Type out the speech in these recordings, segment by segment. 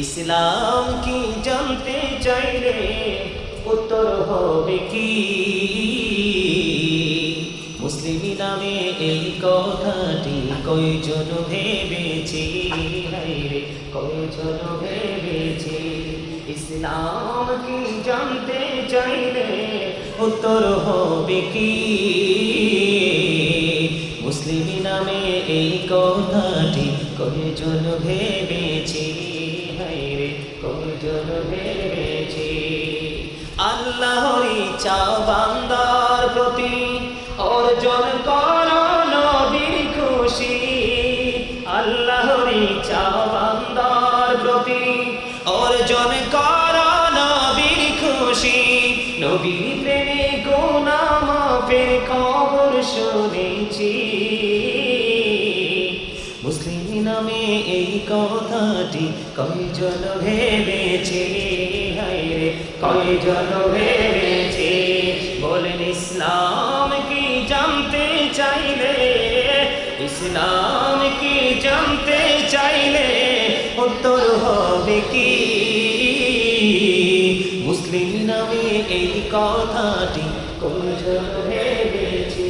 ইসলাম কি জানতে চাইলে উত্তর হবে কি? মুসলিম নামে এই কথাটি কয়জন ভেবেছি, হায়রে কয়জন ভেবেছি। ইসলাম কি জানতে চাইলে উত্তর হবে কি? মুসলিম নামে এই কথাটি কয়জন ভেবেছি, হায়রে কয়জন ভেবেছি। আল্লাহর ইচ্ছা বান্দার প্রতি অর্জন করো নবীর খুশি। আল্লাহর ইচ্ছা বান্দার প্রতি অর্জন করো নবীর খুশি। নবীর প্রেমে গুনাহ মাফের খবর শুনেছি। মুসলিম নামে এই কথাটি কয়জন ভেবেছে, হায়রে কয়জন ভেবেছে। বলেন ইসলাম কি জানতে চাইলে, ইসলাম কি জানতে চাইলে উত্তর হবে কি? মুসলিম নামে এই কথাটি কয়জন ভেবেছে,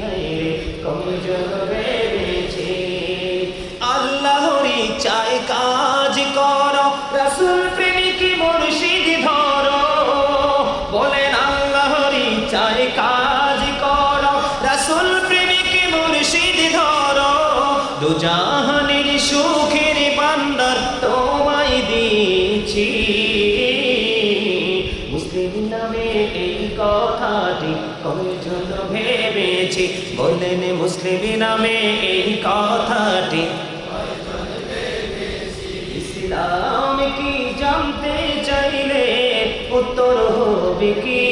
হায়রে কয়জন ভেবেছে। আল্লাহর ইচ্ছায় কাজ করো, রাসূল প্রেমিক মুর্শিদ ধরো। বলেন আল্লাহর ইচ্ছায় কাজ করো, রাসূল প্রেমিক মুর্শিদ ধরো। দুজাহানের সুখের ভান্ডার তোমায় দিয়েছি। মুসলিম নামে এই কথাটি কয়জন ভেবেছি। বলেন মুসলিম নামে এই কথাটি। ইসলাম কি জানতে চাইলে উত্তর হবে কি?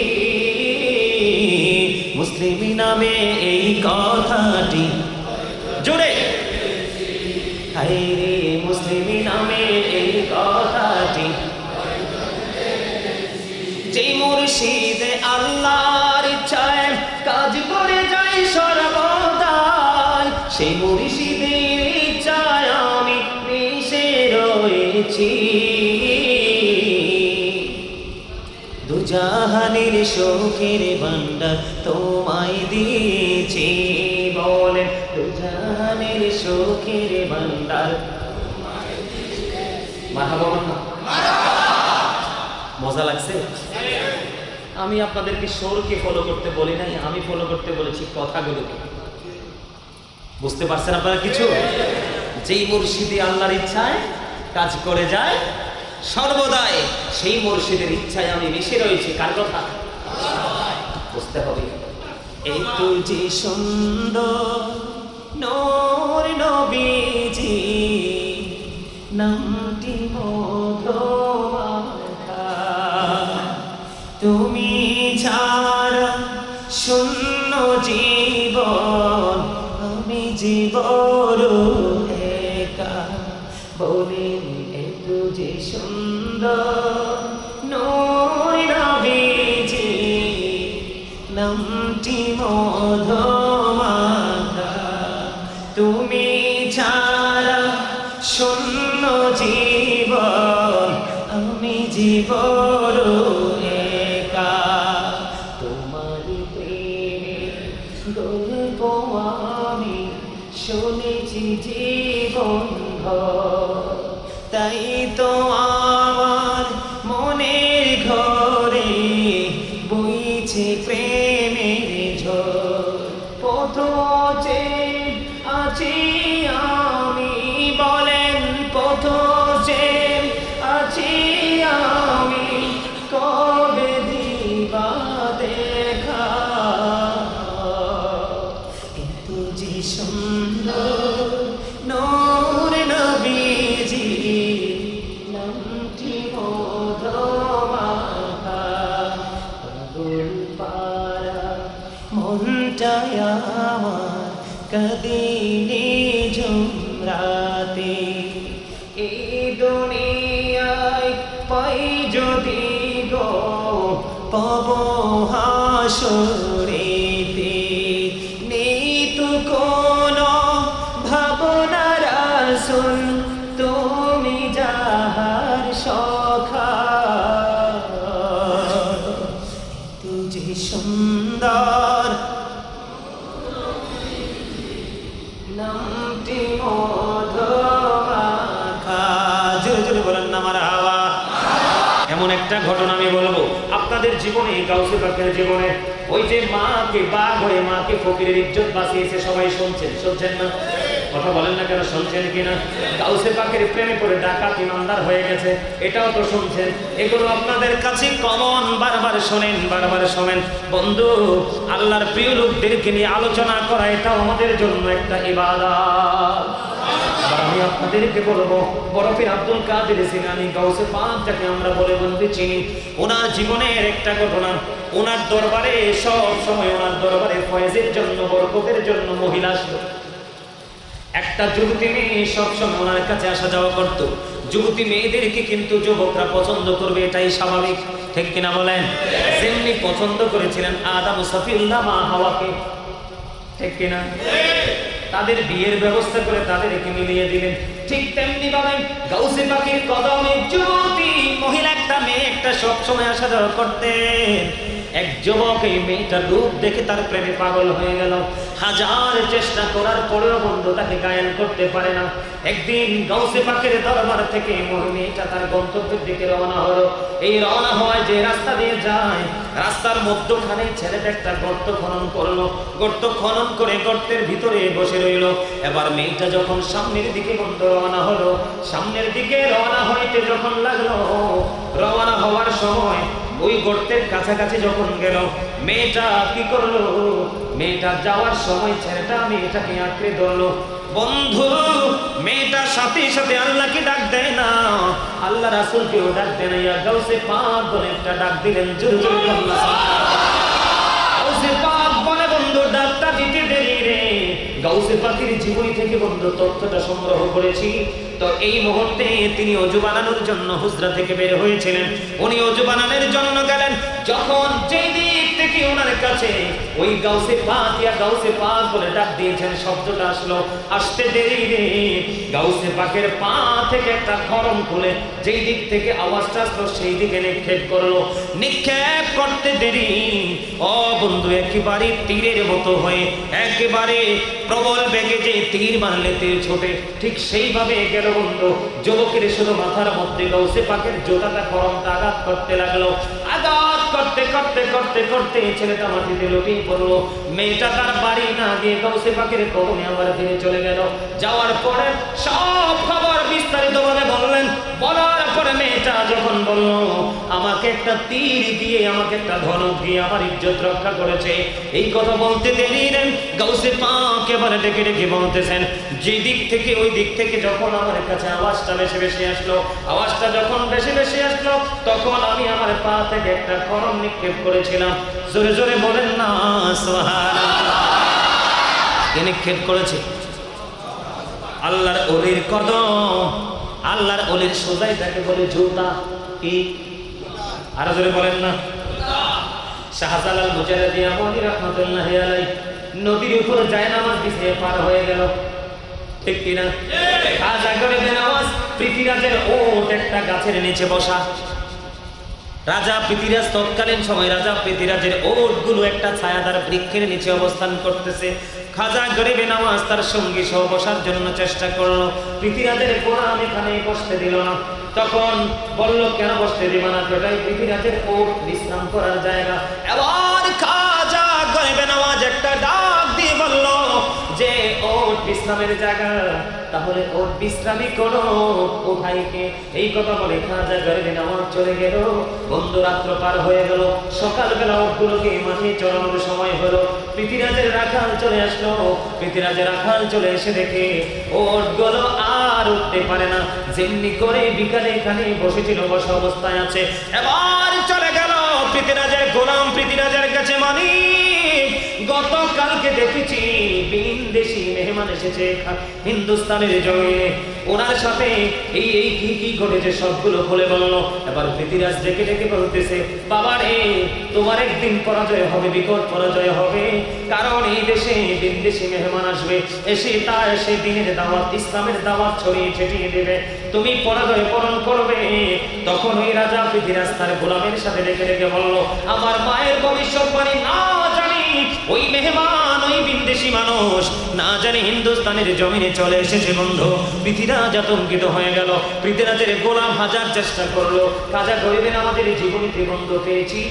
মুসলিম নামে এই কথাটি জোরে, হায়রে মুসলিম নামে এই কথাটি। যে মুর্শিদ আল্লাহর ইচ্ছায় কাজ করে যায় সর্বদাই, সেই মুর্শিদের ইচ্ছায় আমি মিশে রয়েছি। দুজাহানের সুখের ভান্ডার তোমায় দিয়েছি। বলেন দুজাহানের সুখের ভান্ডার। মারহাবা। মজা লাগছে? আমি আপনাদেরকে সুরকে ফলো করতে বলি নাই, আমি ফলো করতে বলেছি কথাগুলোকে। বুঝতে পারছেন আপনারা কিছু? যেই মুর্শিদি আল্লাহর ইচ্ছায় কাজ করে যায় সর্বদাই, সেই মুর্শিদের ইচ্ছায় আমি মিশে রয়েছি। কার কথা? বুঝতে হবে। এই তো যে সুন্দর নূর নবীজি, নামটি মধুমাখা। তুমি ছাড়া শূন্য জীবন, আমি জীবন একা। বলেন এত যে সুন্দর নূর নবীজি, নামটি মধুমাখা। তুমি ছাড়া শূন্য জীবন, আমি জীবন একা। তোমার প্রেমে গল্প আমি শুনেছি জীবন ভর। তাই তো আমার মনের ঘরে বইছে প্রেমের ঝড়। পথ যে আছি আমি, বলেন পথ যে আছি আমি, কবে দিবা দেখা? কিন্তু যে সুন্দর নূর নবীজি, নামটি মধুমাখা। পাগল পারা মনটায় আমার কাঁদিনি ঝুমরাতে। এই দুনিয়ায় পাই যদি গো পাব হাসরেতে। নেই তো কোনো ভাবনা রাসূল, তুমি যাহা এমন একটা ঘটনা আমি বলবো আপনাদের জীবনে, গাউসে পাকের জীবনে। ওই যে মাকে বাঘ হয়ে মাকে ফকিরের ইজ্জত বাঁচিয়েছে, সবাই শুনছেন, শুনছেন না? কথা বলেন না কেন, শুনছেন কিনা? গাউসে পাকের প্রেমে পড়ে ডাকাত ইমানদার হয়ে গেছে, এটাও তো শুনছেন। এগুলো আপনাদের কাছে কমন, বারবার শোনেন, বারবার শোনেন। বন্ধু, আল্লাহর প্রিয় লোকদেরকে নিয়ে আলোচনা করা এটাও আমাদের জন্য একটা ইবাদত। আমি আপনাদেরকে বলবো, বরফের আব্দুল কাদের জিলানী, গাউসে পাক যাকে আমরা বলে বলতে চিনি, ওনার জীবনের একটা ঘটনা। ওনার দরবারে সব সময়, ওনার দরবারে ফয়েজের জন্য, বরকতের জন্য মহিলা আসলো। একটা যুবতী মেয়ে সবসময় ওনার কাছে আসা যাওয়া করত। যুবতী মেয়েদেরকে কিন্তু যুবকরা পছন্দ করবে, এটাই স্বাভাবিক, ঠিক কিনা বলেন? যেমনি পছন্দ করেছিলেন আদম সফিউল্লাহ মা হাওয়াকে, ঠিক কিনা? তাদের বিয়ের ব্যবস্থা করে তাদেরকে মিলিয়ে দিলেন। ঠিক তেমনি ভাবে গাউসে পাকের কদমে যুবতী মহিলা একটা মেয়ে একটা সবসময় আসা যাওয়া করতেন। এক যুবক এই মেয়েটার রূপ দেখে তার প্রেমে পাগল হয়ে গেল। হাজার চেষ্টা করার পরেও বন্ধু তাকে গায়েন করতে পারে না। একদিন গাউসে পাকের দরবার থেকে মেয়েটা তার গন্তব্যের দিকে রওনা হলো। এই রওনা হওয়ায় যে রাস্তা দিয়ে যায়, রাস্তার মধ্যখানে ছেলেটা একটা গর্ত খনন করলো। গর্ত খনন করে গর্তের ভিতরে বসে রইল। এবার মেয়েটা যখন সামনের দিকে বন্ধু রওনা হলো, সামনের দিকে রওনা হইতে যখন লাগলো, রওনা হওয়ার সময় ওই গর্তের কাছাকাছি যখন গেল, মেয়েটা কি করলো? মেয়েটা যাওয়ার সময় ছেলেটা মেয়েটাকে আঁকড়ে ধরলো। বন্ধু, মেয়েটার সাথে সাথে আল্লাহকে ডাক দেয় না, আল্লাহ রাসূলকেও ডাক দেয় না, ইয়া গাউসে পাক বলে একটা ডাক দিলেন। জোরে জোরে আল্লাহ গাউসে পাক বলে বন্ধু ডাকটা দিতে দেরি রে। গাউসে পাকের জীবনী থেকে বন্ধু তথ্যটা সংগ্রহ করেছি। তো এই মুহূর্তে তিনি ওযু বানানোর জন্য হুজরা থেকে বের হয়েছিলেন। উনি ওযু বানানোর জন্য গেলেন। যখন যেই দিক থেকে ওনার কাছে ওই গাউসে পাক, ইয়া গাউসে পাক বলে ডাক দিয়েছেন, শব্দটা আসলো, আসতে দেরি রে। গাউসে পাকের পা থেকে একটা খড়ম খুলে যেই দিক থেকে আওয়াজটা আসলো সেই দিকে নিক্ষেপ করলো। নিক্ষেপ করতে দেরি, ও বন্ধু, একেবারে তীরের মতো হয়ে একেবারে প্রবল বেগে যে তীর মারলে তীর ছোটে, ঠিক সেইভাবে গেল বন্ধু। যুবকের শুধু মাথার মধ্যে গাউসে পাকের জোতাটা খড়মটা আঘাত করতে লাগলো। আঘাত করতে করতে করতে করতে ছেলেটা মাটিতে লুটিয়ে পড়লো। মেয়েটা তার বাড়ি না গিয়ে গাউসে পাকের কদমে আবার ফিরে চলে গেল। যাওয়ার পরে সব খবর বিস্তারিত ভাবে বললেন। বলার পরে মেয়েটা যখন বলল, আমাকে একটা তীর দিয়ে, আমাকে একটা ধনুক দিয়ে আমার ইজ্জত রক্ষা করেছে, এই কথা বলতে দেরি নেন। গাউসে পাক এবারে ডেকে ডেকে বলতেছেন, যে দিক থেকে ওই দিক থেকে যখন আমার কাছে আওয়াজটা বেশি বেশি আসলো, আওয়াজটা যখন বেশি বেশি আসলো, তখন আমি আমার পা থেকে একটা খড়ম নিক্ষেপ করেছিলাম। জোরে জোরে বলেন না সুবহানাল্লাহ। কে নিক্ষেপ করেছে? আল্লাহর ওলির কদম, আল্লাহর ওলির সোজাই তাকে বলে জুতা। কি? আরো জোরে বলেন না। শাহজালাল মুজাহিদি আমলি রাহমাতুল্লাহি আলাইহি নদীর উপর যায় নামাজ বিছিয়ে পার হয়ে গেল, ঠিক কিনা? খাজা গরিব নওয়াজ পৃথিবীরাজের ওট একটা গাছের নিচে বসা। রাজা পৃথিবীরাজ তৎকালীন সময় রাজা পৃথিবীরাজের ওটগুলো একটা ছায়াদার বৃক্ষের নিচে অবস্থান করতেছে। খাজা গরিব নওয়াজ তার সঙ্গী সহ বসার জন্য চেষ্টা করলো। পৃথিবীরাজের গোলাম এখানে বসতে দিল না। তখন বলল, কেন বসতে দিবা না? এটাই পৃথিবীরাজের ওট বিশ্রাম করার জায়গা। এবার খাজা গরিব নওয়াজ একটা ডাক দিয়ে বলল যে ওট বিশ্রামের জায়গা, তাহলে ওট বিশ্রামই করো, ও ভাইকে। এই কথা বলে খাজা গরিব নওয়াজ চলে গেল। বন্ধু, রাত্র পার হয়ে গেল। সকালবেলা ওটগুলোকে মাঠে চড়ানোর সময় হলো। পৃথিবীরাজের রাখাল চলে আসলো। পৃথিবীরাজের রাখাল চলে এসে দেখে ওটগুলো আর উঠতে পারে না, যেমনি করে বিকালে এখানে বসেছিল বসা অবস্থায় আছে। এবার চলে গেল পৃথিবীরাজের গোলাম পৃথিবীরাজের কাছে, মালিক, গতকালকে দেখেছি বিদেশি মেহমান এসেছে হিন্দুস্তানের জমিনে, ওনার সাথে এই এই কি কি ঘটেছে সবগুলো খুলে বললো। এবার পৃথিবীরাজ ডেকে ডেকে বলতেছে, বাবা রে, তোমার একদিন পরাজয় হবে, বিকট পরাজয় হবে, কারণ এই দেশে বিদেশি মেহমান আসবে, এসে তা এসে দিনের দাওয়াত, ইসলামের দাওয়াত ছড়িয়ে ছিটিয়ে দেবে, তুমি পরাজয় বরণ করবে। তখন ওই রাজা পৃথিবীরাজ তার গোলামের সাথে ডেকে ডেকে বললো, আমার মায়ের ভবিষ্যৎবাণী না জানি ওই মেহমান, ওই বিদেশি বেশি মানুষ না জানি হিন্দুস্তানের জমিনে চলে এসেছে বন্ধু। পৃথিবীরাজ আতঙ্কিত হয়ে গেল, পৃথিবীরাজের গোলাম হাজার চেষ্টা করলো, কাজা গরিবের আমাদের জীবনীতে বন্ধ পেয়েছি।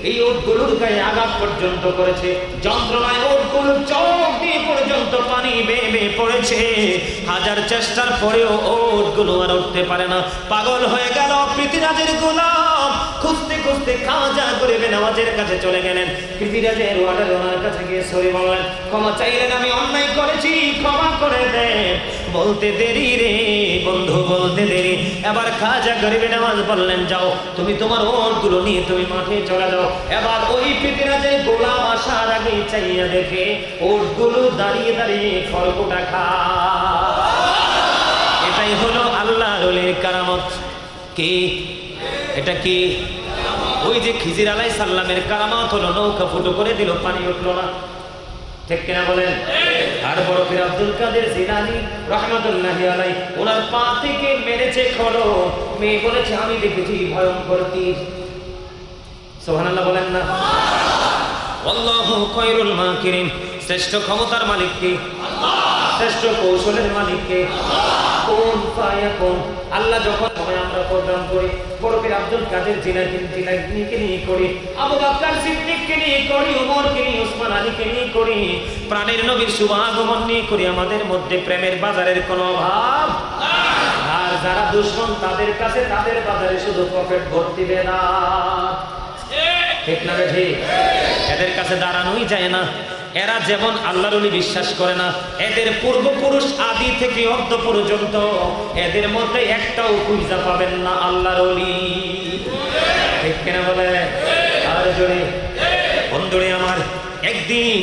এই ওটগুলোর গায়ে আঘাত পর্যন্ত করেছে, যন্ত্রণায় ওটগুলোর চোখ দিয়ে পর্যন্ত পানি বেয়ে বেয়ে পড়েছে। হাজার চেষ্টার পরেও ওটগুলো আর উঠতে পারে না, পাগল হয়ে গেল পৃথিবীরাজের গোলাম। খুঁজতে খুঁজতে কাজা গরিবে নামাজের কাছে চলে গেলেন। পৃথিবীরাজের ওয়ার্ডার ওনার কাছে গিয়ে সরি বললেন, ক্ষমা চাইলেন, আমি অন্যায় করেছি, ক্ষমা করে দেন। বলতে দেরি রে বন্ধু, বলতে দেরি। এবার খাজা গরিবে নামাজ বললেন, যাও তুমি তোমার ওটগুলো নিয়ে তুমি মাঠে চলে যাও। এবার ওই পৃথিবীরাজের গোলাম আসার আগে চাইয়া দেখে ওটগুলো দাঁড়িয়ে দাঁড়িয়ে খড়কুটা খায়। এটাই হলো আল্লাহর ওলির কারামত। কি এটা? কি? ওই যে খিজির আলাইহিস সালামের কারামত হলো, নৌকা ফুটো করে দিল, পানি উঠলো না, ঠিক কিনা বলেন? আর বড় পীর আব্দুল কাদের জিলানী রাহমাতুল্লাহি আলাইহি, ওনার পা থেকে মেরেছে খড়, মেয়ে বলেছে আমি দেখেছি ভয়ঙ্কর তীর। সুবহানাল্লাহ বলেন না? আল্লাহু খায়রুল মাকিরিন। শ্রেষ্ঠ ক্ষমতার মালিক কে? আল্লাহ। শ্রেষ্ঠ কৌশলের মালিক কে? কোন ফায়াকুন। আল্লাহ যখন সময় আমরা প্রদান করি, বড় পীর আব্দুল কাদের জিলানীকে নিয়ে করি, আবু বকর সিদ্দিককে নিয়ে করি, ওমরকে নিয়ে, ওসমান আলীকে নিয়ে করি, প্রাণের নবীর শুভ আগমন নিয়ে করি, আমাদের মধ্যে প্রেমের বাজারের কোনো অভাব নাই। আর যারা দুশমন তাদের কাছে তাদের বাজারে শুধু পকেট ভর্তি বেলা, ঠিক না ঠিক? এদের কাছে দাঁড়ানোই যায় না। এরা যেমন আল্লাহর ওলি বিশ্বাস করে না, এদের পূর্বপুরুষ আদি থেকে অন্ত পর্যন্ত এদের মধ্যে একটাও খুঁজে পাবেন না আল্লাহর ওলি, ঠিক কিনা বলে? আর জোরে বন্ধুরে আমার, একদিন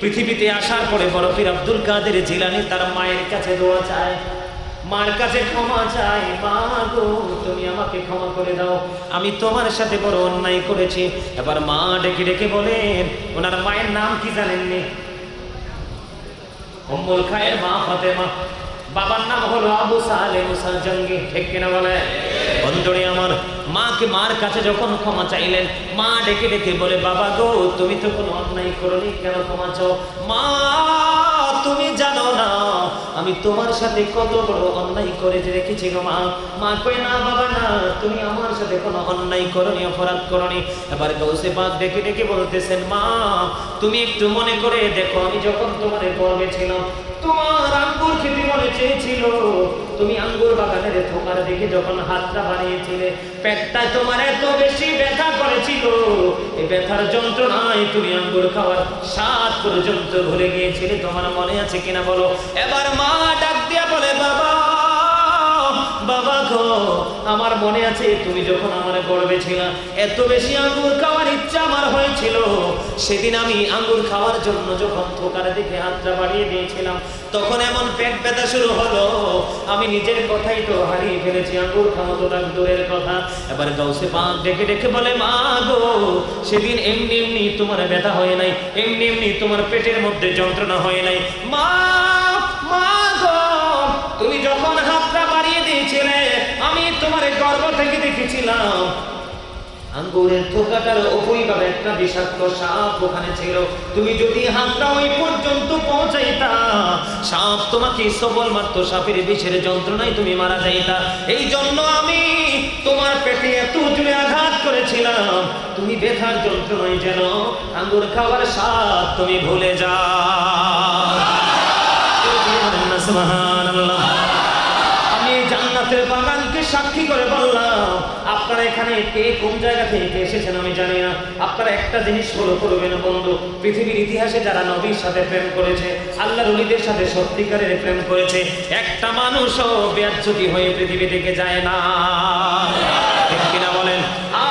পৃথিবীতে আসার পরে বড় পীর আব্দুল কাদের জিলানী তার মায়ের কাছে দোয়া চায়, মার কাছে ক্ষমা চাই, মা গো তুমি আমাকে ক্ষমা করে দাও, আমি তোমার সাথে বড় অন্যায় করেছি। এবার মা ডেকে ডেকে বলেন, ওনার মায়ের নাম কি জানেননি? উম্মুল খায়ের মা ফাতেমা, বাবার নাম হলো আবু সালেহ মুসা জঙ্গি, ঠিক কিনা বলে? বন্ধুরে আমার, মাকে মার কাছে যখন ক্ষমা চাইলেন, মা ডেকে ডেকে বলে, বাবা গো তুমি তো কোনো অন্যায় করনি, কেন ক্ষমা চাও? মা তুমি জানো না আমি তোমার সাথে কত বড় অন্যায় করে রেখেছি গো মা। মা কই না বাবা না, তুমি আমার সাথে কোনো অন্যায় করনি, অপরাধ করনি। এবার গৌসে পাক ডেকে ডেকে বলতেছেন, মা তুমি একটু মনে করে দেখো, আমি যখন তোমার গর্ভে ছিলাম তোমার আঙ্গুর খেতে মনে চেয়েছিল, তুমি আঙ্গুর বাগানের থোকার দিকে যখন হাতটা বাড়িয়েছিলে, পেটটায় তোমার এত বেশি ব্যথা করেছিল, এই ব্যথার যন্ত্রণায় তুমি আঙ্গুর খাওয়ার স্বাদ পর্যন্ত ভুলে গিয়েছিলে, তোমার মনে আছে কিনা বলো? এবার মা ডাক দিয়া বলে, বাবা বাবা গো আমার মনে আছে, তুমি যখন আমার গর্ভে ছিলা এত বেশি আঙ্গুর খাওয়ার ইচ্ছা আমার হয়েছিল, সেদিন আমি আঙ্গুর খাওয়ার জন্য যখন থোকার দিকে হাতটা বাড়িয়ে দিয়েছিলাম, তখন এমন পেট ব্যথা শুরু হলো, আমি নিজের কথাই তো হারিয়ে ফেলেছি, আঙ্গুর খাওয়া তো দূরের কথা। এবার গাউসে পাক ডেকে ডেকে বলে, মা গো সেদিন এমনি এমনি তোমার ব্যথা হয় নাই, এমনি এমনি তোমার পেটের মধ্যে যন্ত্রণা হয় নাই, মা মা গো তুমি যখন হাতটা বাড়িয়ে দিয়েছিলে আমি তোমার গর্ভ থেকে দেখেছিলাম আঙ্গুরের থোকাটার উপরিভাবে একটা বিষাক্ত সাপ ওখানে ছিল, তুমি যদি হাতটা ওই পর্যন্ত পৌঁছাইতা সাপ তোমাকে সবল মারতো, সাপের বিষের যন্ত্রণায় তুমি মারা যাইতা, এই জন্য আমি তোমার পেটে এত জোরে আঘাত করেছিলাম, তুমি ব্যথার যন্ত্রণায় যেন আঙ্গুর খাওয়ার স্বাদ তুমি ভুলে যাও। সুবহানাল্লাহ। আমি জান্নাতের বাগানকে সাক্ষী করে বললাম, আপনারা এখানে কে কোন জায়গা থেকে এসেছেন আমি জানি না, আপনারা একটা জিনিস ফলো করবেন বন্ধু, পৃথিবীর ইতিহাসে যারা নবীর সাথে প্রেম করেছে, আল্লাহর ওলিদের সাথে সত্যিকারের প্রেম করেছে, একটা মানুষও বেয়াজ্জতি হয়ে পৃথিবী থেকে যায় না, ঠিক কিনা বলেন?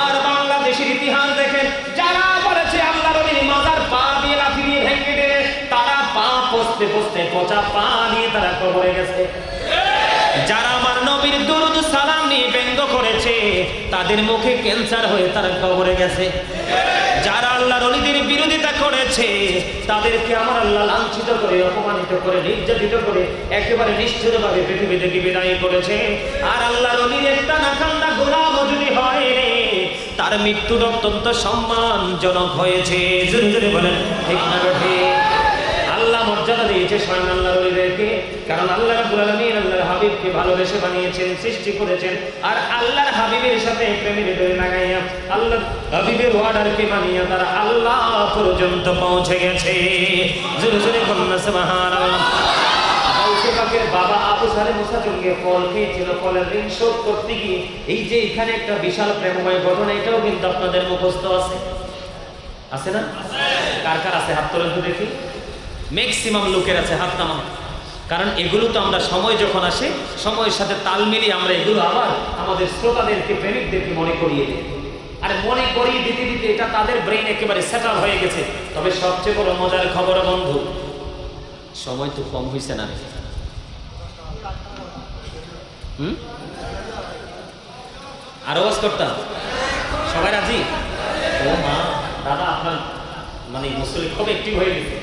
আর বাংলাদেশের ইতিহাস দেখেন, যারা বলেছে আল্লাহর ওলির মাজার পা দিয়ে লাথি দিয়ে ভেঙে দেবে, তারা পা পচতে পচতে পচা পা দিয়ে তারা কবরে গেছে। যারা আমার নবীর দরুদ সালাম নিয়ে ব্যঙ্গ করেছে, তাদের মুখে ক্যান্সার হয়ে তারা কবরে গেছে। যারা আল্লাহর ওলিদের বিরোধিতা করেছে, তাদেরকে আমার আল্লাহ লাঞ্ছিত করে, অপমানিত করে, নির্যাতিত করে একেবারে নিষ্ঠুরভাবে পৃথিবী থেকে বিদায় করেছে। আর আল্লাহর ওলির একটা নাখান্দা গোলাম যদি হয়, তার মৃত্যুর অত্যন্ত সম্মানজনক হয়েছে। জোরে জোরে বলেন ঠিক না ঠিক? আল্লাহ বানিয়েছে স্বয়ং আল্লাহর ওলিদেরকে, কারণ আল্লাহ রাব্বুল আলামিন আল্লাহর হাবিবকে ভালোবেসে বানিয়েছেন, সৃষ্টি করেছেন। আর আল্লাহর হাবিবের সাথে প্রেমের ডোরে লাগাইয়া আল্লাহর হাবিবের অর্ডারকে মানিয়া তারা আল্লাহ পর্যন্ত পৌঁছে গেছে। জোরে জোরে বলুন সুবহানাল্লাহ। গাউসে পাকের বাবা আবু সালে মুসা জঙ্গে ফল খেয়েছিল, ফলের ঋণ শোধ করতে গিয়ে এই যে এখানে একটা বিশাল প্রেমময় ঘটনা, এটাও কিন্তু আপনাদের মুখস্থ আছে, আছে না? কার কার আছে হাত তোলেন তো দেখি। ম্যাক্সিমাম লোকের আছে, হাত নামান। কারণ এগুলো তো আমরা সময় যখন আসে সময়ের সাথে তাল মিলিয়ে আমরা এগুলো আবার আমাদের শ্রোতাদেরকে, প্রেমিকদেরকে মনে করিয়ে দিই। আর মনে করিয়ে দিতে দিতে এটা তাদের ব্রেইন একেবারে সেটল হয়ে গেছে। তবে সবচেয়ে বড় মজার খবর বন্ধু, সময় তো কম হয়েছে না? আরো ওয়াজ করতাম, সবাই রাজি? ও মা, দাদা আপনার মানে মুসলিম খুব একটিভ হয়ে গেছে।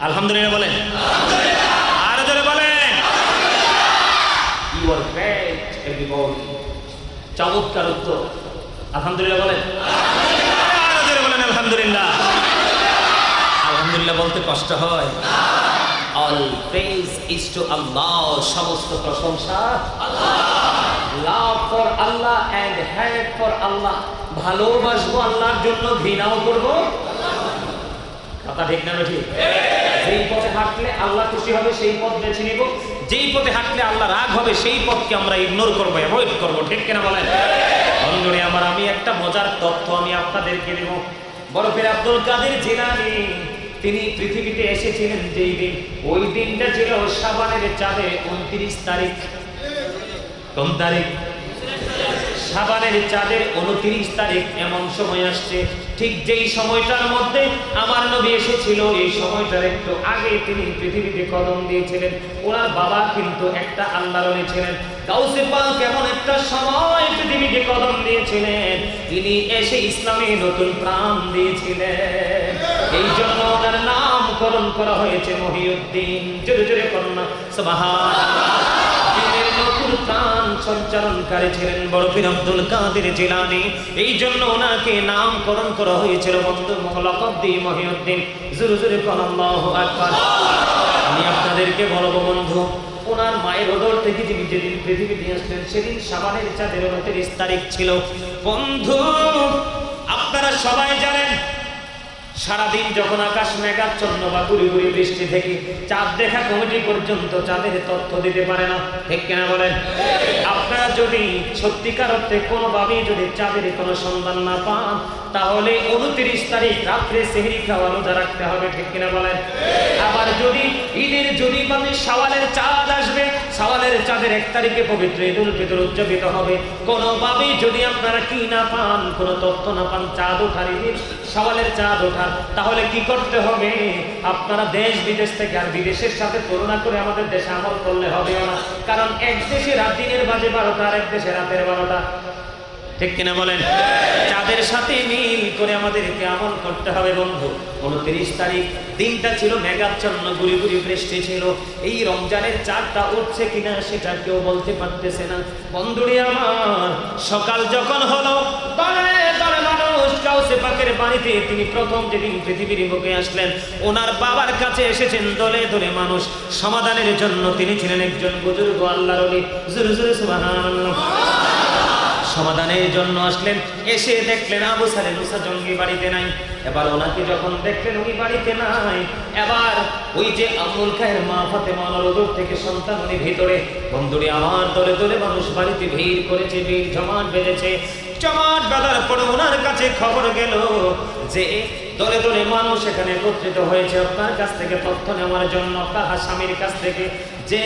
আলহামদুলিল্লাহ বলেন, আরো জোরে বলেন। You are great everybody. চমৎকার উত্তর, আলহামদুলিল্লাহ বলেন, আরো জোরে বলেন আলহামদুলিল্লাহ। আলহামদুলিল্লাহ বলতে কষ্ট হয়। All praise is to Allah, সমস্ত প্রশংসা আল্লাহ। Love for Allah and hate for Allah, ভালোবাসবো আল্লাহর জন্য, ঘৃণাও করবো। কথা ঠিক না ঠিক? যেই পথে হাঁটলে আল্লাহ খুশি হবে সেই পথ বেছে নিব, যেই পথে হাঁটলে আল্লাহ রাগ হবে সেই পথকে আমরা ইগনোর করবো, অ্যাভয়েড করবো। ঠিক কিনা বলেন? বন্ধুরে আমার, আমি একটা মজার তথ্য আমি আপনাদেরকে দেব। বরফের আব্দুল কাদের জিলানী তিনি পৃথিবীতে এসেছিলেন যেই দিন, ওই দিনটা ছিল শাবানের চাঁদের 29 তারিখ। কোন তারিখ? শাবানের চাঁদের 29 তারিখ। এমন সময় আসছে ঠিক যেই সময়টার মধ্যে আমার নবী এসেছিল, এই সময়টার একটু আগে তিনি পৃথিবীতে কদম দিয়েছিলেন। ওনার বাবা কিন্তু একটা আল্লাহর ওলি ছিলেন। গাউসে পাক এমন একটা সময় পৃথিবীতে কদম দিয়েছিলেন, তিনি এসে ইসলামে নতুন প্রাণ দিয়েছিলেন। এই জন্য ওনার নামকরণ করা হয়েছে মহিউদ্দিন। জোরে জোরে করুন সুবহানাল্লাহ। প্রাণ সঞ্চারণকারী ছিলেন বরফির আব্দুল কাদের জিলানী, এই জন্য ওনাকে নামকরণ করা হয়েছিল বন্ধু লকব দিয়ে মহিউদ্দিন। জোরে জোরে বলুন আল্লাহু আকবার। আমি আপনাদেরকে বলবো বন্ধু, ওনার মায়ের উদর থেকে যিনি যেদিন পৃথিবীতে আসলেন সেদিন শাবানের চাঁদের 29 তারিখ ছিল। বন্ধু আপনারা সবাই জানেন, সারাদিন যখন আকাশ মেঘাচ্ছন্ন বা গুড়ি গুড়ি বৃষ্টি থেকে চাঁদ দেখা কমিটি পর্যন্ত চাঁদের তথ্য দিতে পারে না। ঠিক কিনা বলেন? আপনারা যদি সত্যিকার অর্থে কোনোভাবেই যদি চাঁদের কোনো সন্ধান না পান, তাহলে 29 তারিখ রাত্রে সেহরি খাওয়া রোজা রাখতে হবে। ঠিক কিনা বলেন? আবার যদি ঈদের যদি মানে শাওয়ালের চাঁদ আসবে, শাওয়ালের চাঁদের 1 তারিখে পবিত্র ঈদুল ফিতর উদযাপিত হবে। কোনোভাবেই যদি আপনারা কি না পান, কোনো তথ্য না পান চাঁদ ওঠার, ঈদের শাওয়ালের চাঁদ ওঠার, তাহলে কি করতে হবে? আপনারা দেশ বিদেশ থেকে আর বিদেশের সাথে তুলনা করে আমাদের দেশে আমল করলে হবে না। কারণ এক দেশে রাত দিনের বাজে 12টা, আর এক দেশে রাতের 12টা। ঠিক কিনা বলেন? চাঁদের সাথে মিল করে আমাদেরকে আমল করতে হবে বন্ধু। 29 তারিখ দিনটা ছিল মেঘাচ্ছন্ন, গুড়ি গুড়ি বৃষ্টি ছিল। এই রমজানের চাঁদটা উঠছে কিনা সেটা কেউ বলতে পারতেছে না। বন্ধুরে আমার, সকাল যখন হলো দলে দলে মানুষ গাউসে পাকের বাড়িতে, তিনি প্রথম যেদিন পৃথিবীর বুকে আসলেন, ওনার বাবার কাছে এসেছেন দলে দলে মানুষ সমাধানের জন্য। তিনি ছিলেন একজন বুজুর্গ আল্লাহর ওলি। জোরে জোরে সুবহানাল্লাহ। সমাধানের জন্য আসলেন, এসে দেখলেন আবু সালে মুসা জঙ্গি বাড়িতে নাই। এবার ওনাকে যখন দেখলেন উনি বাড়িতে নাই, এবার ওই যে আব্দুল খায়ের মা ফাতেমা ওর থেকে সন্তান উনি ভিতরে। বন্ধুরে আমার, দলে দলে মানুষ বাড়িতে ভিড় করেছে, ভিড় জমাট বেঁধেছে। জমাট বাঁধার পরে ওনার কাছে খবর গেল যে দলে দলে মানুষ এখানে একত্রিত হয়েছে আপনার কাছ থেকে তথ্য নেওয়ার জন্য, আপনার স্বামীর কাছ থেকে, যে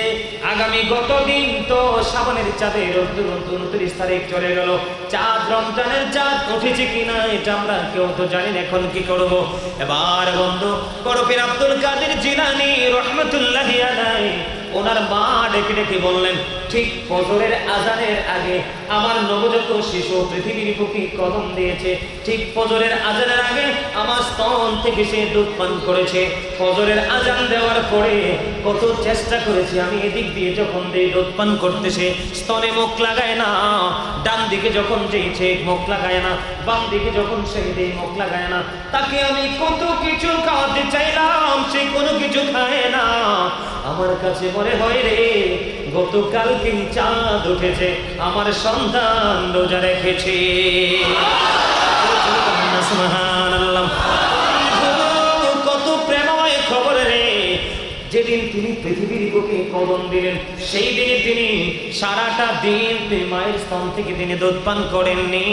আগামী গতদিন তো শাবানের চাঁদের 29 তারিখ চলে গেল, চাঁদ রমজানের চাঁদ উঠেছে কিনা এটা আমরা কেউ তো জানি না, এখন কি করব? এবার বন্ধু বরফির আব্দুল কাদের জিলানী রহমাতুল্লাহি আলাইহি ওনার মা ডেকে ডেকে বললেন, ঠিক ফজরের আজানের আগে আমার নবজাত শিশু পৃথিবীর বুকে কদম দিয়েছে, ঠিক ফজরের আজানের আগে আমার স্তন থেকে সে দুধ পান করেছে। ফজরের আজান দেওয়ার পরে কত চেষ্টা করেছি আমি, এদিক দিয়ে যখন দেই দুধ পান করতেছে, স্তনে মুখ লাগায় না, ডান দিকে যখন যেইছে মুখ লাগায় না, বাম দিকে যখন সেই দেই মুখ লাগায় না। তাকে আমি কত কিছু খাওয়াতে চাইলাম, সে কোনো কিছু খায় না। আমার কাছে মনে হয় রে, গতকালকেই চাঁদ উঠেছে, আমার সন্তান রোজা রেখেছে। সুবহানাল্লাহ, কত প্রেমময় খবর রে। যেদিন তিনি পৃথিবীর বুকে কদম দিলেন, সেই দিনে তিনি সারাটা দিন মায়ের স্তন থেকে তিনি দুধ পান করেননি।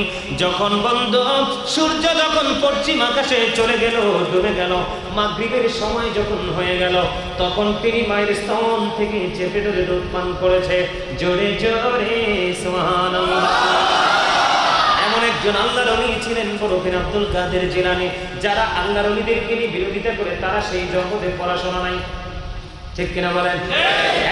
যখন বন্ধ সূর্য যখন পশ্চিম আকাশে চলে গেল, ডুবে গেল, মাগরিবের সময় যখন হয়ে গেল, তখন তিনি মায়ের স্তন থেকে চেপে ধরে দুধ পান করেছে। জোরে জোরে সুবহানাল্লাহ। এমন একজন আল্লাহর ওলি ছিলেন বরফিন আব্দুল কাদের জিলানী। যারা আল্লাহর ওলিদেরকে নিয়ে বিরোধিতা করে তারা সেই জগতে পড়াশোনা নাই, ঠিক কিনা বলেন?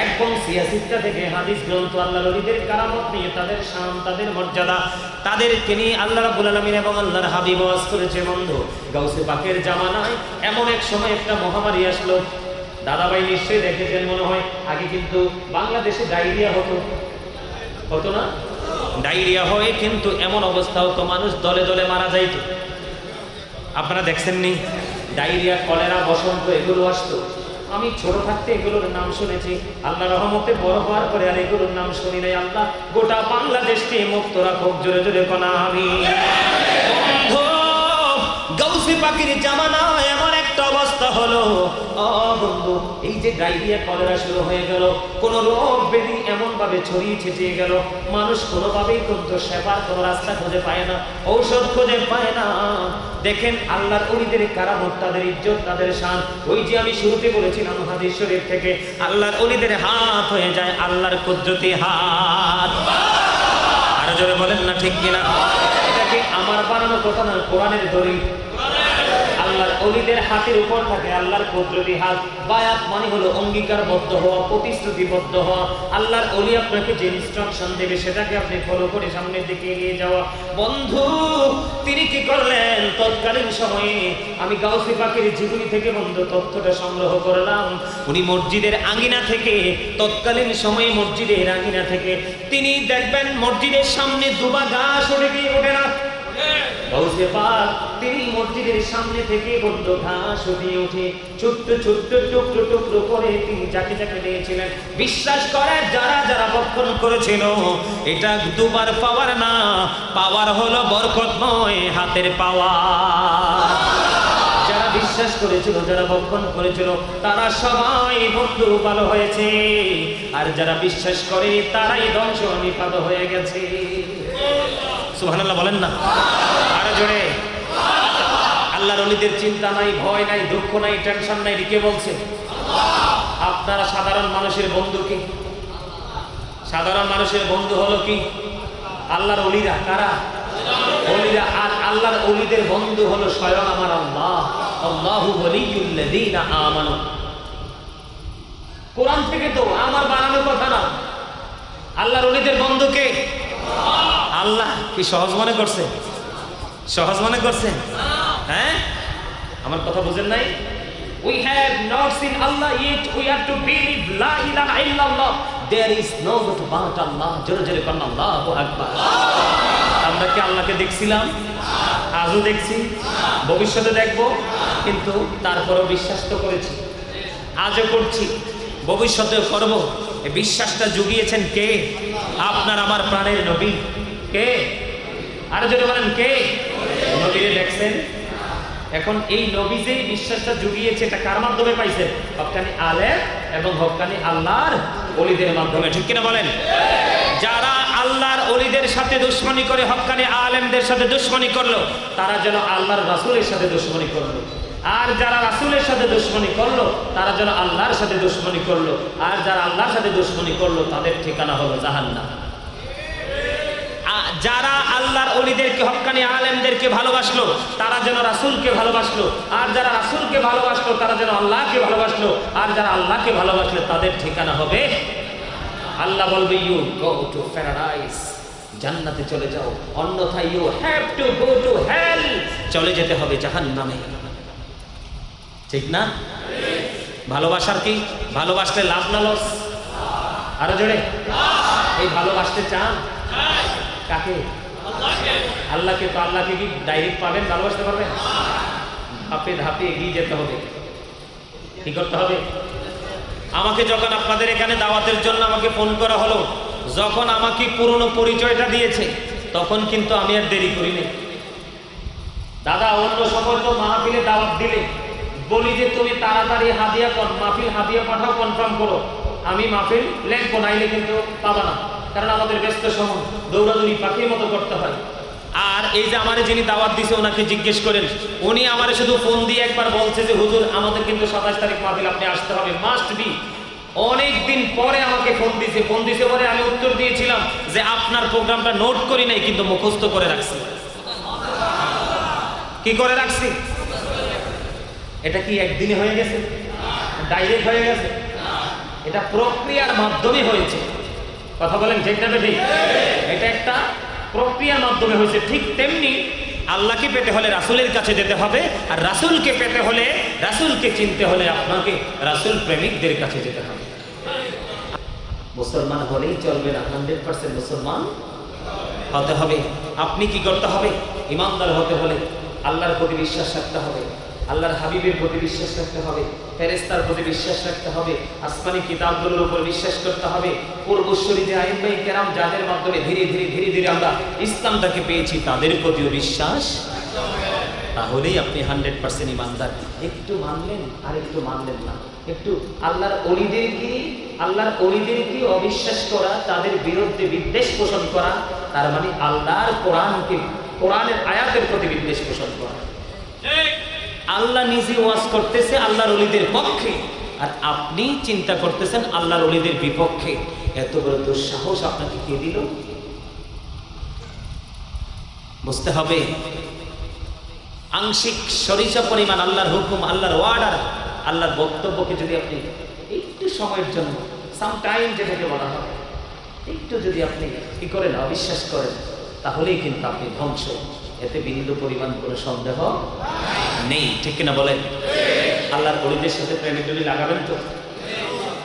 একদম সিয়াসিত্তা থেকে হাদিস গ্রন্থ আল্লাহর ওলিদের কারামত নিয়ে তাদের শান, তাদের মর্যাদা, তাদেরকে নিয়ে আল্লাহ রাব্বুল আলামিন এবং আল্লাহর হাবিব ওয়াজ করেছে। বন্ধু, গাউসে পাকের জামানায় এমন এক সময় একটা মহামারী আসলো। দাদাভাই নিশ্চয়ই দেখেছেন মনে হয়, আগে কিন্তু বাংলাদেশে ডায়রিয়া হতো না? ডায়রিয়া হয়ে কিন্তু এমন অবস্থা হতো, মানুষ দলে দলে মারা যাইত। আপনারা দেখছেননি? ডায়রিয়া, কলেরা, বসন্ত এগুলো আসতো। আমি ছোট থাকতে এগুলোর নাম শুনেছি, আল্লাহ রহমতে বড় হওয়ার পরে আর এগুলোর নাম শুনি নাই। আল্লাহ গোটা বাংলাদেশকে মুক্ত রাখুক, জোরে জোরে কোনা আমি। গাউসে পাকের জামানায় এমন একটা অবস্থা হলো, বন্ধু, এই যে ডায়রিয়া, কলেরা শুরু হয়ে গেল, কোন রোগ ব্যাধি এমন ভাবে ছড়িয়ে ছিটিয়ে গেল, মানুষ কোনোভাবেই কিন্তু সেবার কোনো রাস্তা খুঁজে পায় না, ঔষধ খুঁজে পায় না। দেখেন আল্লাহর ওলিদের কারামত, তাদের ইজ্জত, তাদের শান। ওই যে আমি শুরুতে বলেছিলাম হাদিস শরীফ থেকে, আল্লাহর ওলিদের হাত হয়ে যায় আল্লাহর কুদরতি হাত। আর জোরে বলেন না ঠিক কিনা? এটা কি আমার বানানো কথা না, কোরআনের দলিল। আল্লাহর ওলিদের হাতের উপর থাকে আল্লাহর কুদরতি হাত। বায়াত মানে হলো অঙ্গীকারবদ্ধ হওয়া, প্রতিশ্রুতিবদ্ধ হওয়া। আল্লাহর ওলি আপনাকে যে ইনস্ট্রাকশন দেবে সেটাকে আপনি ফলো করে সামনের দিকে এগিয়ে যাওয়া। বন্ধু, তিনি কি করলেন? তৎকালীন সময়ে আমি গাউসে পাকের জীবনী থেকে বন্ধু তথ্যটা সংগ্রহ করলাম। উনি মসজিদের আঙ্গিনা থেকে, তৎকালীন সময়ে মসজিদের আঙ্গিনা থেকে তিনি দেখবেন মসজিদের সামনে দুবা ঘাস ওঠে কি ওঠে না? গাউসে পাক তিনি মসজিদের সামনে থেকে বন্ধ ঘাস উঠিয়ে উঠে ছোট্ট ছোট্ট টুকরো টুকরো করে তিনি যাকে যাকে দিয়েছিলেন। বিশ্বাস করে যারা যারা ভক্ষণ করেছিল, এটা দুবার পাওয়ার না, পাওয়ার হলো বরকতময় হাতের পাওয়ার। যারা বিশ্বাস করেছিল, যারা ভক্ষণ করেছিল, তারা সবাই বন্ধু ভালো হয়েছে, আর যারা বিশ্বাস করে তারাই ধ্বংস নিপাত হয়ে গেছে। সুবহানাল্লাহ বলেন না আরো জোরে। আল্লাহর ওলিদের চিন্তা নাই, ভয় নাই, দুঃখ নাই, টেনশন নাই, কে বলছে? আপনারা সাধারণ মানুষের বন্ধু কি? সাধারণ মানুষের বন্ধু হলো কি? আল্লাহর ওলিরা। কারা? ওলিরা। আর আল্লাহর ওলিদের বন্ধু হলো স্বয়ং আমার আল্লাহ। আল্লাহু ওয়ালিয়ুল্লাযীনা আমানু। কোরআন থেকে তো, আমার বানানো কথা না। আল্লাহর ওলিদের বন্ধু কে? আল্লাহ। কি সহজ মনে করছে? সহজ মনে করছেন? হ্যাঁ, আমার কথা বুঝেন নাই? We have not seen Allah yet. We have to believe la ilaha illallah. There is no God but Allah. জোরে জোরে বলেন আল্লাহু আকবার। আমরা কি আল্লাহকে দেখছিলাম? আজও দেখছি, ভবিষ্যতে দেখব, কিন্তু তারপরও বিশ্বাস তো করেছি, আজও করছি, ভবিষ্যতেও করব। এই বিশ্বাসটা জুগিয়েছেন কে? আপনার আমার প্রাণের নবী। কে? আরো যদি বলেন কে? নবীরে দেখছেন। এখন এই নবী যে বিশ্বাসটা জুগিয়েছে, এটা কার মাধ্যমে পাইছে? হক্কানি আলেম এবং হক্কানি আল্লাহর ওলিদের মাধ্যমে, ঠিক কিনা বলেন? যারা আল্লাহর ওলিদের সাথে দুশমনি করে, হক্কানি আলেমদের সাথে দুশমনি করলো, তারা যেন আল্লাহর রাসূলের সাথে দুশমনি করলো। আর যারা রাসূলের সাথে দুশমনি করলো, তারা যেন আল্লাহর সাথে দুশমনি করলো। আর যারা আল্লাহর সাথে দুশমনি করলো, তাদের ঠিকানা হলো জাহান্নাম। যারা আল্লাহর ওলিদেরকে, হক্কানি আলেমদেরকে ভালোবাসলো, তারা যেন রাসূলকে ভালোবাসলো। আর যারা রাসূলকে ভালোবাসলো, তারা যেন আল্লাহকে ভালোবাসলো। আর যারা আল্লাহকে ভালোবাসলো, তাদের ঠিকানা হবে, আল্লাহ বলবে, ইউ গো টু প্যারাডাইস। জান্নাতে চলে যাও, অন্যথায় you have to go to hell, চলে যেতে হবে জাহান্নামে। ঠিক না? ভালোবাসার কি? ভালোবাসলে লাভ না লস? আরো জোরে। এই ভালোবাসতে চান কাকে? আল্লাহকে। তো আল্লাহকে কি ডাইরেক্ট পাবেন? ভালোবাসতে পারবেন? ধাপে ধাপে এগিয়ে যেতে হবে। কি করতে হবে? আমাকে যখন আপনাদের এখানে দাওয়াতের জন্য আমাকে ফোন করা হলো, যখন আমাকে পুরনো পরিচয়টা দিয়েছে, তখন কিন্তু আমি আর দেরি করিনি। দাদা অন্য সময় তো মাহফিলে দাওয়াত দিলে বলি যে তুমি তাড়াতাড়ি মাহফিল হাদিয়া পাঠাও, কনফার্ম করো। আমি মাহফিল লেখবো, নাইলে কিন্তু পাবা না, কারণ আমাদের ব্যস্ত সময় দৌড়াদৌড়ি পাখির মতো করতে হয়। আর এই যে আমারে যিনি দাওয়াত দিছে ওনাকে জিজ্ঞেস করেন, উনি আমারে শুধু ফোন দিয়ে একবার বলছে যে হুজুর আমাদের কিন্তু 27 তারিখ মাহফিল, আপনি আসতে হবে, মাস্ট বি। অনেক দিন পরে আমাকে ফোন দিছে পরে আমি উত্তর দিয়েছিলাম যে আপনার প্রোগ্রামটা নোট করি নাই, কিন্তু মুখস্থ করে রাখছি। কি করে রাখছি? এটা কি একদিনে হয়ে গেছে? ডাইরেক্ট হয়ে গেছে? এটা প্রক্রিয়ার মাধ্যমে হয়েছে। কথা বলেন ঠিক না ঠিক? এটা একটা প্রক্রিয়ার মাধ্যমে হয়েছে। ঠিক তেমনি আল্লাহকে পেতে হলে রাসূলের কাছে যেতে হবে, আর রাসূলকে পেতে হলে, রাসূলকে চিনতে হলে আপনাকে রাসূল প্রেমিকদের কাছে যেতে হবে। মুসলমান হলেই চলবে না, 100% মুসলমান হতে হবে। আপনি কি করতে হবে? ইমানদার হতে হলে আল্লাহর প্রতি বিশ্বাস রাখতে হবে, আল্লাহর হাবিবের প্রতি বিশ্বাস রাখতে হবে, ফেরেশতার প্রতি বিশ্বাস রাখতে হবে, আসমানি কিতাবগুলোর উপর বিশ্বাস করতে হবে, পূর্বসূরি যে আইম্মায়ে কেরাম যাদের মাধ্যমে ধীরে ধীরে আমরা ইসলামটাকে পেয়েছি তাদের প্রতিও বিশ্বাস, তাহলেই আপনি 100% ইমানদার। একটু মানলেন আর একটু মানলেন না, একটু আল্লাহর অলিদেরকে অবিশ্বাস করা, তাদের বিরুদ্ধে বিদ্বেষ পোষণ করা, তার মানে আল্লাহর কোরআনের আয়াতের প্রতি বিদ্বেষ পোষণ করা। আল্লাহ নিজে ওয়াজ করতেছে আল্লাহর ওলিদের পক্ষে, আর আপনি চিন্তা করতেছেন আল্লাহর ওলিদের বিপক্ষে। এত বড় দুঃসাহস আপনাকে কে দিল? বুঝতে হবে আংশিক সরিষা পরিমাণ আল্লাহর হুকুম, আল্লাহর ওয়ার্ডার, আল্লাহর বক্তব্যকে যদি আপনি একটু সময়ের জন্য, সাম টাইম যেটাকে বলা হয়, একটু যদি আপনি কি করেন, অবিশ্বাস করেন, তাহলেই কিন্তু আপনি ধ্বংস। এতে বিন্দু পরিমাণ কোনো সন্দেহ নেই। ঠিক কিনা বলেন? আল্লাহর ওলিদের সাথে প্রেমের ডুলি লাগাবেন তো?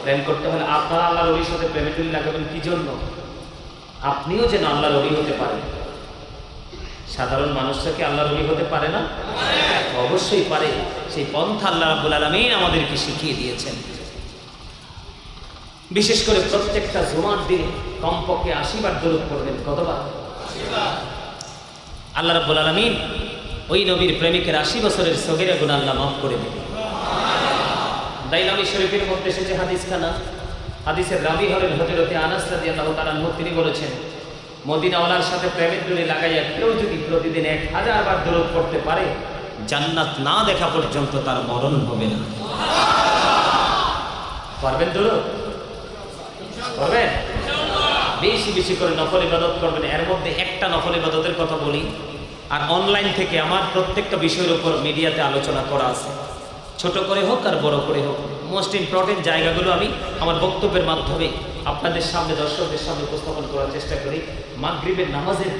প্রেম করতে হলে আপনারা আল্লাহর ওলির সাথে প্রেমের ডুলি লাগাবেন কি জন্য? আপনিও যেন আল্লাহর ওলি হতে পারেন। সাধারণ মানুষরা কি আল্লাহর ওলি হতে পারে না? অবশ্যই পারে। সেই পন্থা আল্লাহ রাব্বুল আলামিন আমাদেরকে শিখিয়ে দিয়েছেন। বিশেষ করে প্রত্যেকটা জুমার দিনে কমপক্ষে 80 বার দরুদ পড়বেন। কতবার? 80 বার। আল্লাহ রাব্বুল আলামিন ওই নবীর প্রেমিকের 80 বছরের সগীরা গুনাহ আল্লাহ মাফ করে দেবেন। দাইলামি শরীফের মধ্যে এসেছে হাদিসখানা, হাদিসের রাবী হলেন হযরতে আনাস রাদিয়াল্লাহু তাআলা আনহু। তিনি বলেছেন, মদিনাওয়ালার সাথে প্রেমের ডুলি লাগাইয়া কেউ যদি প্রতিদিন 1000 বার দরুদ পড়তে পারে, জান্নাত না দেখা পর্যন্ত তার মরণ হবে না। পারবেন দরুদ? পারবেন? বেশি বেশি করে নফল ইবাদত করবেন। এর মধ্যে একটা নফল ইবাদতের কথা বলি, আর অনলাইন থেকে আমার প্রত্যেকটা বিষয়ের উপর মিডিয়াতে আলোচনা করা আছে, ছোট করে হোক আর বড় করে হোক। মোস্ট ইম্পর্টেন্ট জায়গাগুলো আমি আমার বক্তব্যের মাধ্যমে আপনাদের সামনে, দর্শকদের সামনে উপস্থাপন করার চেষ্টা করি। মাগরিবের নামাজের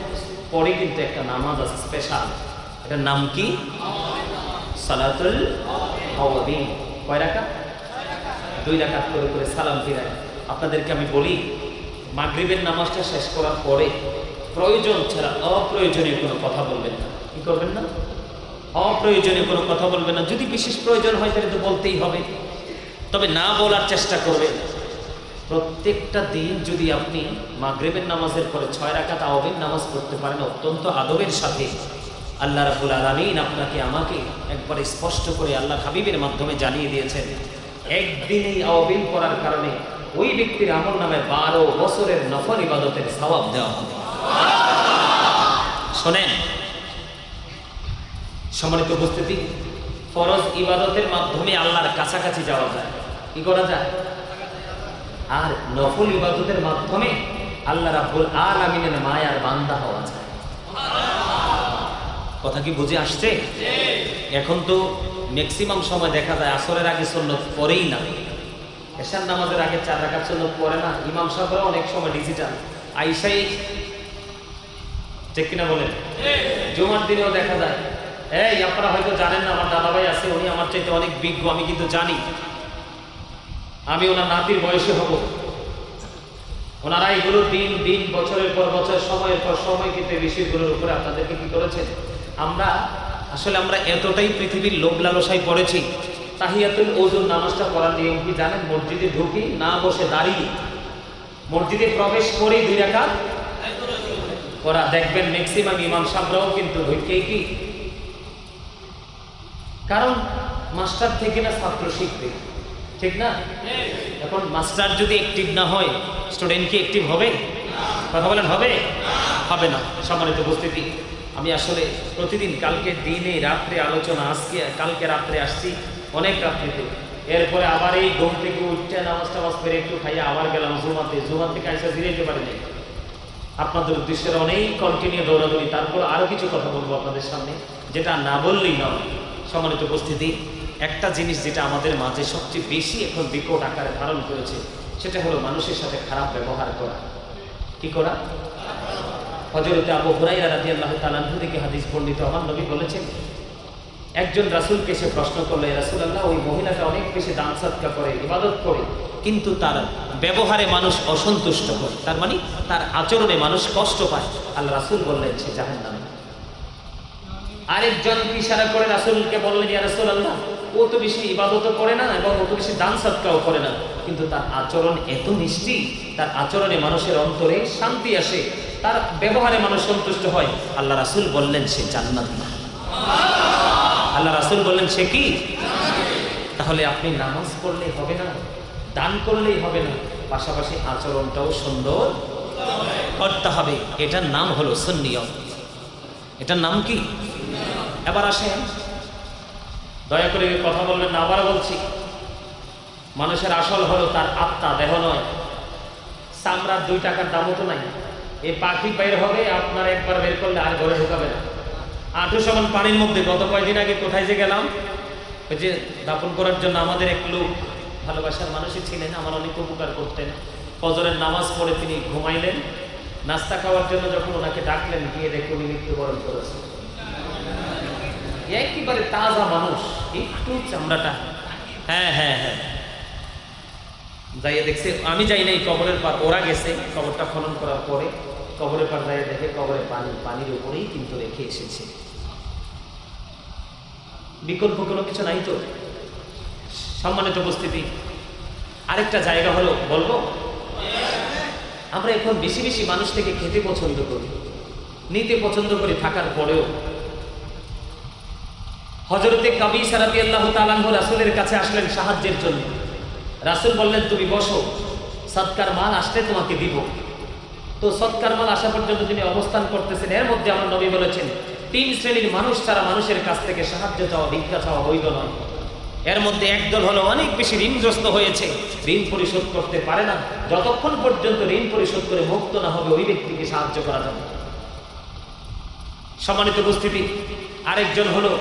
পরে কিন্তু একটা নামাজ আছে স্পেশাল, এটার নাম কি? সালাতুল আওয়াবিন। কয় রাকাত? 2 রাকাত করে করে সালাম ফিরায়। আপনাদেরকে আমি বলি, মাগরিবের নামাজটা শেষ করার পরে প্রয়োজন ছাড়া অপ্রয়োজনীয় কোনো কথা বলবেন না। কি করবেন না? অপ্রয়োজনীয় কোনো কথা বলবেন না। যদি বিশেষ প্রয়োজন হয় তাহলে তো বলতেই হবে, তবে না বলার চেষ্টা করবেন। প্রত্যেকটা দিন যদি আপনি মাগরিবের নামাজের পরে 6 রাকাত আওয়াবিন নামাজ পড়তে পারেন অত্যন্ত আদবের সাথে, আল্লাহ রাব্বুল আলামিন আপনাকে আমাকে একবার স্পষ্ট করে আল্লাহর হাবিবের মাধ্যমে জানিয়ে দিয়েছেন, একদিনেই আওয়াবিন পড়ার কারণে ওই ব্যক্তির আমল নামে 12 বছরের নফল ইবাদতের সওয়াব দেওয়া হবে। শোনেন সম্মানিত উপস্থিতি, ফরজ ইবাদতের মাধ্যমে আল্লাহর কাছাকাছি যাওয়া যায়। কি করা যায়? আর নফল ইবাদতের মাধ্যমে আল্লাহ রাব্বুল আলামিনের মায়ার বান্দা হওয়া যায়। কথা কি বুঝে আসছে? এখন তো ম্যাক্সিমাম সময় দেখা যায় আসরের আগে সুন্নত পড়েই না, এশার নামাজের আগে 4 রাকাত সুন্নত পড়ে না। ইমাম সাহেবরা অনেক সময় ডিজিটাল আইসাই ঠিক কিনা বলেন? জুমার দিনেও দেখা যায়, এই আপনারা হয়তো জানেন না, আমার দাদাভাই আছে, উনি আমার চাইতে অনেক বিজ্ঞ, আমি কিন্তু জানি, আমি ওনার নাতির বয়সে হব। ওনারা এগুলো দিন দিন বছরের পর বছর সময়ের পর সময় কিন্তু এই বিষয়গুলোর উপরে আপনাদেরকে কি করেছেন। আমরা এতটাই পৃথিবীর লোভ লালসায় পড়েছি। তাহিয়াতুল ওযুর নামাজটা পড়ার নিয়ম কি জানেন? মসজিদে ঢুকি না বসে দাঁড়িয়ে, মসজিদে প্রবেশ করেই 2 রাকাত ওরা দেখবেন ম্যাক্সিমাম ইমাম সাহেবরাও কিন্তু ঢুকেই কি, কারণ মাস্টার থেকে না ছাত্র শিখবে, ঠিক না? এখন মাস্টার যদি অ্যাক্টিভ না হয়, স্টুডেন্ট কি অ্যাক্টিভ হবে? কথা বলেন, হবে? হবে না। সম্মানিত উপস্থিতি, আমি আসলে প্রতিদিন কালকে দিনে রাত্রে আলোচনা, আজকে কালকে রাত্রে আসছি অনেক রাত্রিতে, এরপরে আবার এই ঘুম থেকে উঠতে নামাজ টামাজ করে একটু খাইয়া আবার গেলাম জুমা থেকে আইসা ফিরে পারি নাই। আপনাদের উদ্দেশ্যের অনেক কন্টিনিউ দৌড়াদৌড়ি, তারপর আরো কিছু কথা বলবো আপনাদের সামনে, যেটা না বললেই নয়। সম্মানিত উপস্থিতি, একটা জিনিস যেটা আমাদের মাঝে সবচেয়ে বেশি এখন বিকট আকারে ধারণ করেছে, সেটা হলো মানুষের সাথে খারাপ ব্যবহার করা। কি করা? হযরত আবু হুরায়রা রাদিয়াল্লাহু তাআলা আনহু থেকে হাদিস বর্ণিত, আমার নবী বলেছেন, একজন রাসূলকে সে প্রশ্ন করলো, ইয়া রাসূলুল্লাহ, ওই মহিলাটা অনেক বেশি দান সদকা করে, ইবাদত করে, কিন্তু তার ব্যবহারে মানুষ অসন্তুষ্ট হয়, তার মানে তার আচরণে মানুষ কষ্ট পায়। আল্লাহ রাসূল বললেন সে জাহান্নামী। আরেকজন ইশারা করে রাসূলকে বললেন, ইয়া রাসূলুল্লাহ, ও তো বেশি ইবাদতও করে না এবং ও তো বেশি দান সদকাও করে না, কিন্তু তার আচরণ এত মিষ্টি, তার আচরণে মানুষের অন্তরে শান্তি আসে, তার ব্যবহারে মানুষ সন্তুষ্ট হয়। আল্লাহ রাসূল বললেন সে জান্নাতি। আল্লাহ রাসূল বললেন সে কি? তাহলে আপনি নামাজ পড়লেই হবে না, দান করলেই হবে না, পাশাপাশি আচরণটাও সুন্দর করতে হবে। এটার নাম হলো সুন্নিয়ত। এটার নাম কি? এবার আসেন, দয়া করে কথা বলবেন না, আবার বলছি, মানুষের আসল হলো তার আত্মা, দেহ নয়। চামড়ার 2 টাকার দামও তো নাই। এই পাখি বের হবে, আপনার একবার বের করলে আর ঘরে ঢুকাবে না। 8 সমান পানির মধ্যে। গত কয়েকদিন আগে কোথায় যে গেলাম, ওই যে দাফন করার জন্য আমাদের এক লোক, ভালোবাসার মানুষই ছিলেন, আমার অনেক উপকার করতেন। ফজরের নামাজ পড়ে তিনি ঘুমাইলেন, নাস্তা খাওয়ার জন্য যখন ওনাকে ডাকলেন, গিয়ে দেখে উনি মৃত্যুবরণ করেছেন। একেবারে তাজা মানুষ, একটু চামড়াটা, হ্যাঁ হ্যাঁ হ্যাঁ, যাইয়ে দেখছে, আমি যাই নাই কবরের পার, ওরা গেছে কবরটা খনন করার পরে, কবরের পার যাইয়ে দেখে কবরে পানির উপরেই কিন্তু রেখে এসেছে। বিকল্প কোনো কিছু নাই তো। সম্মানিত উপস্থিতি, আরেকটা জায়গা হলো, বলবো, আমরা এখন বেশি বেশি মানুষ থেকে খেতে পছন্দ করি, নিতে পছন্দ করি, থাকার পরেও। হযরতে কাবিসা রাদিয়াল্লাহু তাআলা আনহু রাসূলের কাছে আসলেন সাহায্যের জন্য। রাসূল বললেন, তুমি বসো, সদকার মাল আসলে তোমাকে দিব। তো সদকার মাল আসা পর্যন্ত তিনি অবস্থান করতেছেন। এর মধ্যে আমার নবী বলেছেন, 3 শ্রেণীর মানুষ ছাড়া মানুষের কাছ থেকে সাহায্য চাওয়া, ভিক্ষা চাওয়া বৈধ নয়। এর মধ্যে একদল হলো অনেক বেশি ঋণগ্রস্ত হয়েছে, ঋণ পরিশোধ করতে পারে না, যতক্ষণ পর্যন্ত ঋণ পরিশোধ করে মুক্ত না হবে ওই ব্যক্তিকে সাহায্য করা যাবে। সম্মানিত উপস্থিতি, আরেকজন হলো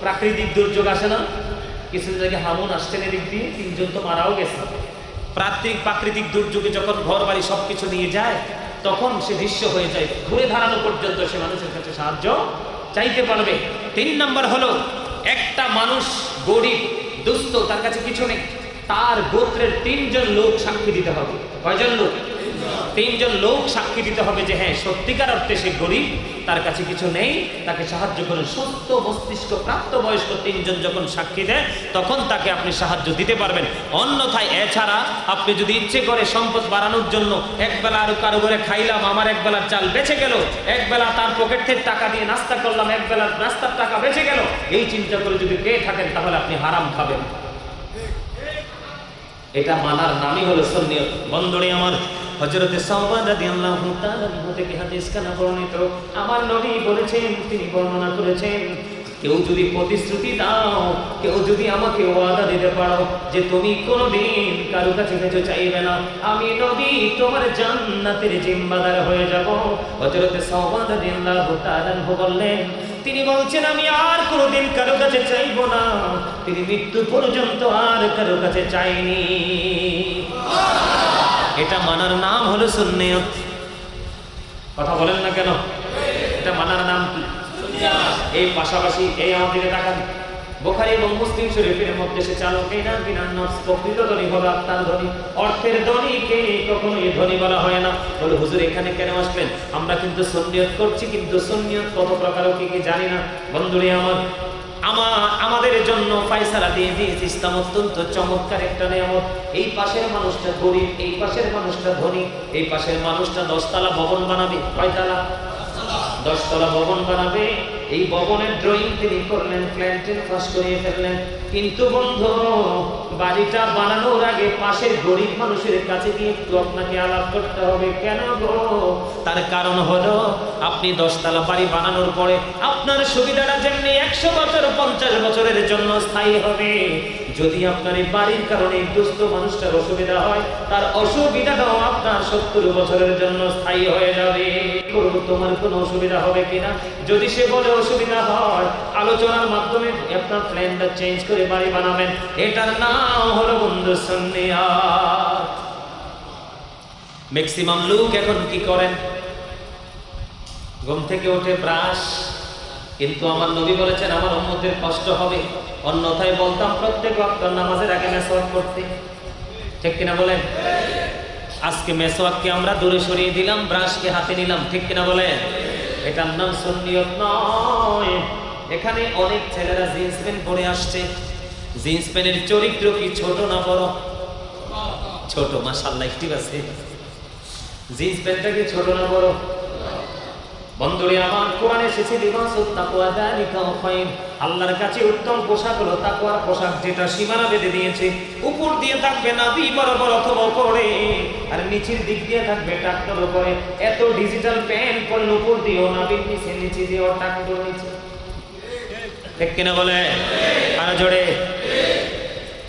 প্রাকৃতিক দুর্যোগ আসে না, কিছুদিন আগে হামুন আসছেন এদিক দিয়ে, 3 জন তো মারাও গেছে। প্রাকৃতিক দুর্যোগে যখন ঘর বাড়ি সবকিছু নিয়ে যায়, তখন সে দৃশ্য হয়ে যায়, ঘুরে দাঁড়ানো পর্যন্ত সে মানুষের কাছে সাহায্য চাইতে পারবে। 3 নাম্বার হলো, একটা মানুষ গরিব দুস্থ, তার কাছে কিছু নেই, তার গোত্রের 3 জন লোক সাক্ষী দিতে হবে। কয়জন লোক? 3 জন লোক সাক্ষী দিতে হবে যে হ্যাঁ, সত্যিকার অর্থে সে গরিব, তার কাছে কিছু নেই, তাকে সাহায্য করেন। সুস্থ মস্তিষ্ক প্রাপ্ত বয়স্ক 3 জন যখন সাক্ষী দেয়, তখন তাকে আপনি সাহায্য দিতে পারবেন। অন্যথায় এছাড়া আপনি যদি ইচ্ছে করে সম্পদ বাড়ানোর জন্য একবেলা আরো কারো ঘরে খাইলাম, আমার একবেলার চাল বেঁচে গেল, একবেলা তার পকেট থেকে টাকা দিয়ে নাস্তা করলাম, একবেলার নাস্তার টাকা বেঁচে গেল, এই চিন্তা করে যদি পেয়ে থাকেন, তাহলে আপনি হারাম খাবেন। এটা মানার নামই হলো সুন্নিয়ত। বন্ধুরে আমার, হযরতে সাওবান রাদিয়াল্লাহু তাআলা আনহু থেকে হাদিস কানা বর্ণিত, আমার নবী বলেছেন, তিনি বর্ণনা করেছেন, কেউ যদি প্রতিশ্রুতি দাও, কেউ যদি আমাকে ওয়াদা দিতে পারো যে তুমি কোনোদিন কারো কাছে কিছু চাইবে না, আমি নবী তোমার জান্নাতের জিম্মাদার হয়ে যাব। হযরতে সাওবান রাদিয়াল্লাহু তাআলা আনহু বললেন, তিনি বলছেন, আমি আর কোনোদিন কারো কাছে চাইবো না। তিনি মৃত্যু পর্যন্ত আর কারো কাছে চাইনি। এটা মানার নাম হলো সুন্নিয়ত। কথা বলেন না কেন? এটা মানার নাম কি? এই পাশাপাশি এই আমাদের তাকান, বুখারী এবং মুসলিম শরীফের মধ্যে সে চালকেই না বিনান নফস, প্রকৃত ধনী হলো আত্মার ধনী। অর্থের ধনীকে কখনোই ধনী বলা হয় না। বলে হুজুর এখানে কেন আসলেন? আমরা কিন্তু সুন্নিয়ত করছি, কিন্তু সুন্নিয়ত কত প্রকার কি কি জানি না। বন্ধুরে আমাদের জন্য ফয়সালা দিয়ে দিয়েছে ইসলাম অত্যন্ত চমৎকার একটা নিয়ামত। এই পাশের মানুষটা গরিব, এই পাশের মানুষটা ধনী, এই পাশের মানুষটা 10 তলা ভবন বানাবে। কয়তলা? 10 তলা ভবন বানাবে। এই ভবনের ড্রয়িং তিনি করলেন, প্ল্যান পাস করিয়ে ফেললেন। কিন্তু বন্ধু, বাড়িটা বানানোর আগে পাশের গরিব মানুষের কাছে গিয়ে একটু আপনাকে আলাপ করতে হবে। কেন গো? তার কারণ হলো আপনি 10 তলা বাড়ি বানানোর পরে আপনার সুবিধাটা যেমনি 100 বছর 50 বছরের জন্য স্থায়ী হবে, যদি আপনার এই বাড়ির কারণে দুস্থ মানুষটার অসুবিধা হয়, তার অসুবিধাটাও আপনার 70 বছরের জন্য স্থায়ী হয়ে যাবে। তোমার কোনো অসুবিধা হবে কিনা? যদি সে বলে অসুবিধা হয়, আলোচনার মাধ্যমে আপনার প্ল্যানটা চেঞ্জ করে বাড়ি বানাবেন। এটার নাম হলো বন্ধু সুন্নিয়াত। ম্যাক্সিমাম লোক এখন কি করেন? ঘুম থেকে উঠে ব্রাশ, কিন্তু আমার নবী বলেছেন আমার উম্মতের কষ্ট হবে, অন্যথায় বলতাম প্রত্যেক ওয়াক্ত নামাজের আগে মেসওয়াক করতে। ঠিক কিনা বলেন? আজকে মেসওয়াককে আমরা দূরে সরিয়ে দিলাম, ব্রাশকে হাতে নিলাম। ঠিক কিনা বলেন? এটার নাম সুন্নিয়ত নয়। এখানে অনেক ছেলেরা জিন্স প্যান্ট পরে আসছে। জিন্স প্যান্টের চরিত্র কি ছোট না বড়? ছোট। মাশাআল্লাহ, ঠিক আছে। জিন্স প্যান্টটা কি ছোট না বড়? বন্ধুরে আমার, কোরআনে এসেছে লিবাসুত তাকওয়া যালিকা খায়র, আল্লাহর কাছে উত্তম পোশাক হলো তাকওয়ার পোশাক, যেটা সীমানা বেঁধে দিয়েছে। উপর দিয়ে থাকবে নাভি বরাবর অথবা উপরে, আর নিচের দিক দিয়ে থাকবে টাকনোর উপরে। এত ডিজিটাল প্যান্ট পরলে উপর দিয়েও নাভির নিচে, নিচে দিয়েও টাকনোর নিচে। ঠিক কিনা বলে? আর জোরে।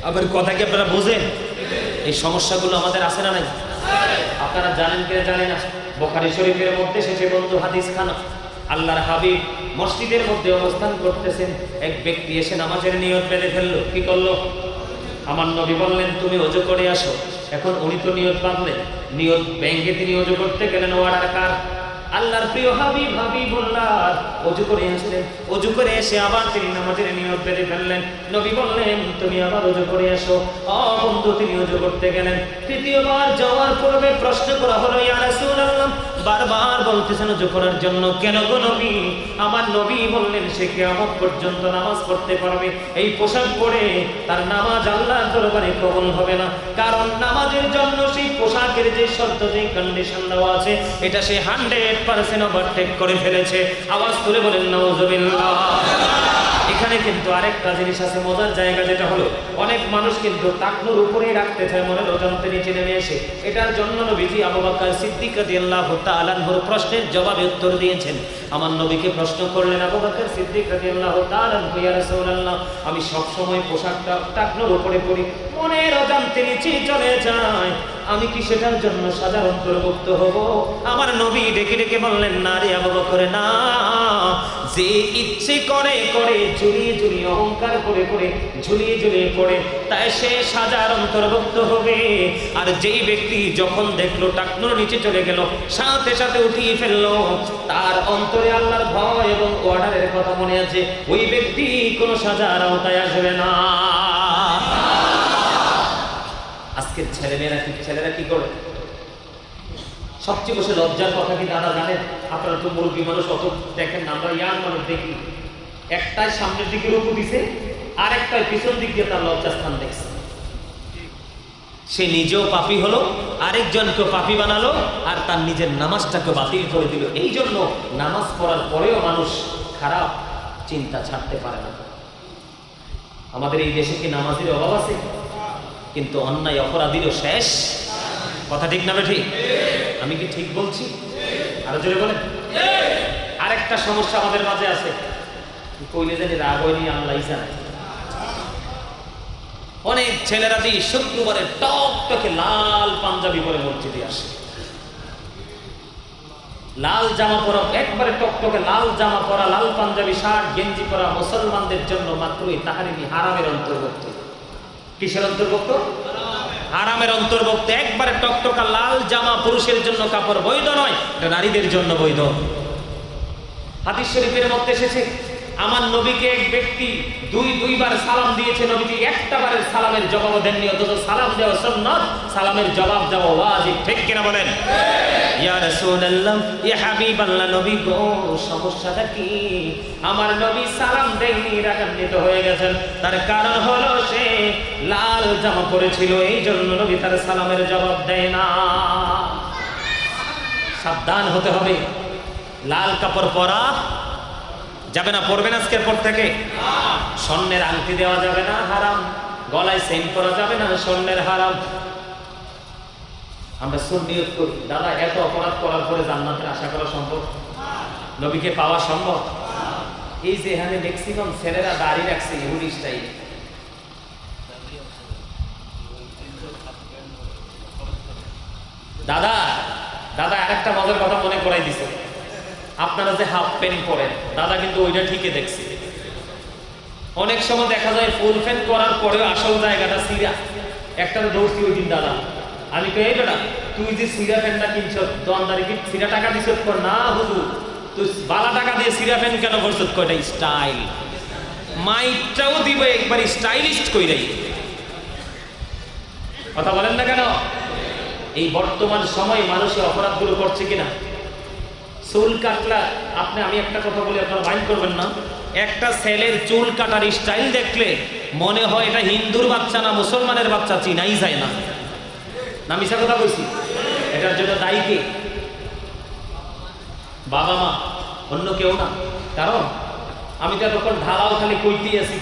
আবার কথা কি আপনারা বোঝেন? এই সমস্যাগুলো আমাদের আছে না নাই? আপনারা জানেন কিনা জানি না। বুখারী শরীফের মধ্যে শেষে বন্ধু হাদিস খানা, আল্লাহর হাবিব মসজিদের মধ্যে অবস্থান করতেছেন। এক ব্যক্তি এসে নামাজের নিয়ত বেঁধে ফেললো। কি করলো? আমার নবী বললেন তুমি ওযু করে আসো। এখন উনি তো নিয়ত বাঁধলেন, নিয়ত ভেঙে তিনি ওযু করতে গেলেন। অর্ডার কার? আল্লাহর প্রিয় হাবিবুল্লাহ ওযু করে আসলেন। ওযু করে এসে আবার তিনি নামাজের নিয়ত বেঁধে ফেললেন। নবী বললেন তুমি আবার ওযু করে আসো। বন্ধু তিনি ওযু করতে গেলেন। তৃতীয়বার যাওয়ার পূর্বে প্রশ্ন করা হলো, ইয়া রাসূলুল্লাহ, বারবার বলতেছেন ওযু করার জন্য, কেন গো নবী? আমার নবী বললেন সে কিয়ামত পর্যন্ত নামাজ পড়তে পারবে এই পোশাক পরে, তার নামাজ আল্লাহর দরবারে কবুল হবে না। কারণ নামাজের জন্য সেই পোশাকের যে শর্ত, যে কন্ডিশন দেওয়া আছে, এটা সে 100% ওভারটেক করে ফেলেছে। আওয়াজ তুলে বলেন নাউযুবিল্লাহ। এখানে কিন্তু আরেকটা জিনিস আছে, মজার জায়গা, যেটা হলো অনেক মানুষ কিন্তু টাকনুর উপরেই রাখতে চায়, মনের অজান্তে নিচে নেমে এসে। এটার জন্য নবীজি আবু বকর সিদ্দিক রাদিয়াল্লাহু তাআলা আনহুর প্রশ্নের জবাবে উত্তর দিয়েছেন। আমার নবীকে প্রশ্ন করলেন আবু বকর সিদ্দিক রাদিয়াল্লাহু তাআলা আনহু, ইয়া রাসূলুল্লাহ, আমি সব সময় পোশাকটা টাকনুর উপরে পরি, মনের অজান্তে নিচে চলে যায়, আমি কি সেটার জন্য সাজার অন্তর্ভুক্ত হব? আমার নবী ডেকে ডেকে বললেন, না রে আবু বকর, না। যে ইচ্ছে করে করে, ঝুলিয়ে ঝুলিয়ে, অহংকার করে করে, ঝুলিয়ে ঝুলিয়ে পড়ে, তাই সে সাজার অন্তর্ভুক্ত হবে। আর যেই ব্যক্তি যখন দেখলো টাকনুর নিচে চলে গেল, সাথে সাথে উঠিয়ে ফেললো, তার অন্তরে আল্লাহর ভয় এবং অর্ডারের কথা মনে আছে, ওই ব্যক্তি কোনো সাজার আওতায় আসবে না। আজকের ছেলেরা কি করে? সবচেয়ে বেশি লজ্জার কথা কি দাদা জানেন? আপনারা তো মুরব্বী মানুষ, অত দেখেন না, আমরা ইয়াং মানুষ দেখি, একটাই সামনের দিকে রুকু দিছে, আর একটাই পিছন দিক দিয়ে তার লজ্জাস্থান দেখছে। সে নিজেও পাপী হলো, আরেকজনকে পাপী বানালো, আর তার নিজের নামাজটাকে বাতিল করে দিল। এই জন্য নামাজ পড়ার পরেও মানুষ খারাপ চিন্তা ছাড়তে পারে না। আমাদের এই দেশে কি নামাজের অভাব আছে? কিন্তু অন্যায় অপরাধীরও শেষ। কথা ঠিক না ঠিক? আমি কি ঠিক বলছি? আরো জোরে বলেন। আরেকটা সমস্যা আমাদের মাঝে আছে, কইলে জানি রাগ হয়নি, আল্লাহ জানে। অনেক ছেলেরা দিয়ে শুক্রবারে টকটকে লাল পাঞ্জাবি পরে মসজিদে আসে, লাল জামা পরা, একবারে টকটকে লাল জামা পরা, লাল পাঞ্জাবি, শার্ট গেঞ্জি পরা মুসলমানদের জন্য মাত্রই তাহরিমি, হারামের অন্তর্ভুক্ত। কিসের অন্তর্ভুক্ত? হারামের অন্তর্ভুক্ত। একবারে টকটকা লাল জামা পুরুষের জন্য কাপড় বৈধ নয়, এটা নারীদের জন্য বৈধ। হাদিস শরীফের মধ্যে এসেছে, আমার নবীকে এক ব্যক্তি দুইবার সালাম দিয়েছে, নবীজি একটা বারের সালামের জবাব দেননি, অথচ সালাম দেওয়া সুন্নাত, সালামের জবাব দেওয়া ওয়াজিব। ঠিক কিনা বলেন? ইয়া রাসূলুল্লাহ, ইয়া হাবিবাল্লাহ, নবী গো সমস্যাটা কি? আমার নবী সালাম দেননি, রাগান্বিত হয়ে গেছেন। তার কারণ হলো সে লাল জামা পরেছিল, এই জন্য নবী তার সালামের জবাব দেয় না। সাবধান হতে হবে, লাল কাপড় পরা যাবে না। পরবেন আজকের পর থেকে? স্বর্ণের আংটি দেওয়া যাবে না, হারাম। গলায় চেইন করা যাবে না, স্বর্ণের, হারাম। আমরা সুন্নিয়ত করি, দাদা এত অপরাধ করার পরে জান্নাতের আশা করা সম্ভব? নবীকে পাওয়া সম্ভব? এই যে এখানে ম্যাক্সিমাম ছেলেরা দাড়ি রাখছে ইহুদি স্টাইল। দাদা দাদা আরেকটা মজার কথা মনে করাই দিছে, আপনারা যে হাফ প্যান্ট পরেন, দাদা কিন্তু ওইটা ঠিকই দেখছি। অনেক সময় দেখা যায় ফুল প্যান্ট করার পরেও আসল জায়গাটা সিরা। একটা দৌড়ছি ওই দিন, দাদা আমি কই, এই বেটা তুই যে সিরা প্যান্টটা কিনছ, দোকানদারি কি সিরা টাকা দিছ? না হুজুর, তুই বালা টাকা দিয়ে সিরা প্যান্ট কেন করছ? কয়টা স্টাইল, মাইকটাও দিব একবার স্টাইলিস্ট কইরাই। কথা বলেন না কেন? এই বর্তমান সময়ে মানুষের অপরাধগুলো করছে কিনা? চুল কাটলা, আমি একটা কথা বলি, আপনারা মাইন্ড করবেন না। একটা ছেলের চুল কাটার স্টাইল দেখলে মনে হয় এটা হিন্দুর বাচ্চা না মুসলমানের বাচ্চা, চিনাই যায় না। না মিছা কথা বলছি? এটার জন্য দায়ী কে? বাবা মা, অন্য কেউ না। কারণ আমি তো এতক্ষণ ঢালাও খালি কইতে আছি।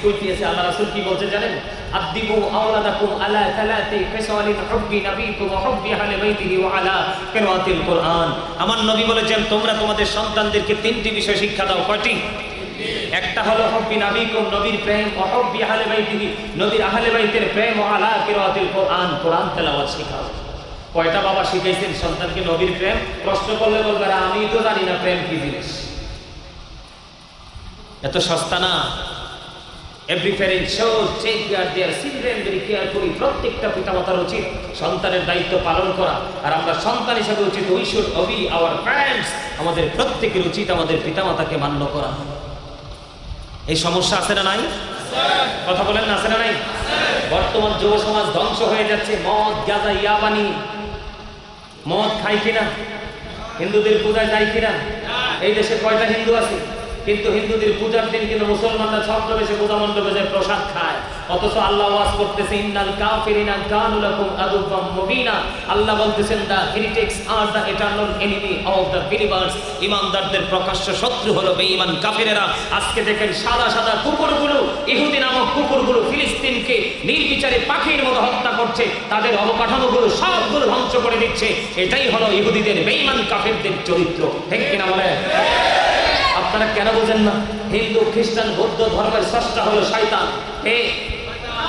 আল্লাহ রাসূল কি বলছেন জানেন? আদিবু আওলাদাকুম আলা সালাতি ফিসালিন হুব্বি নবীকুম ওয়া হুব্বি আহলি বাইতিহি ওয়া আলা কিরাআতিল কুরআন। আমার নবী বলেছেন, তোমরা তোমাদের সন্তানদেরকে তিনটি বিষয় শিক্ষা দাও। কয়টি? একটা হলো হুব্বি নবীকুম, নবীর প্রেম, ওয়া হুব্বি আহলি বাইতিহি, নবীর আহলে বাইতের প্রেম, ওয়া আলা কিরাআতিল কুরআন, কোরআন তেলাওয়াত শেখাও। কয়টা বাবা শিখাইছেন সন্তানকে নবীর প্রেম? প্রশ্ন করলে বলবে আমি তো জানি না প্রেম কি জিনিস। এত সস্তা না। Every parent should take care their children very carefully। প্রত্যেকটা পিতামাতার উচিত সন্তানের দায়িত্ব পালন করা। আর আমরা সন্তান হিসেবে উচিত we should obey our parents। আমাদের প্রত্যেকের উচিত আমাদের পিতামাতাকে মান্য করা। এই সমস্যা আছে না নাই? কথা বলেন না, আছে না নাই? বর্তমান যুব সমাজ ধ্বংস হয়ে যাচ্ছে। মদ, গাঁজা, ইয়াবানি। মদ খাই কিনা? হিন্দুদের পূজায় যাই কিনা? এই দেশে কয়টা হিন্দু আছে? কিন্তু হিন্দুদের পূজার দিন কিন্তু মুসলমানরা ছদ্মবেশে পূজা মণ্ডপে যায় প্রসাদ খায়। অথচ আল্লাহ ওয়াজ করতেছে, ইন্নাল কাফিরিনা কানু লাকুম আদুওয়াম মুবিনা। আল্লাহ বলতেছেন, the heretics are the eternal enemy of the believers. ঈমানদারদের প্রকাশ্য শত্রু হলো বেঈমান কাফিরেরা। আজকে দেখেন সাদা সাদা কুকুরগুলো, ইহুদি নামক কুকুরগুলো ফিলিস্তিনকে নির্বিচারে পাখির মতো হত্যা করছে। তাদের অবকাঠামোগুলো সবগুলো ধ্বংস করে দিচ্ছে। এটাই হলো ইহুদিদের বেঈমান কাফিরদের চরিত্র। ঠিক কিনা বলেন? আপনারা কেন বোঝেন না? হিন্দু, খ্রিস্টান, বৌদ্ধ ধর্মের স্রষ্টা হলো শয়তান। কে?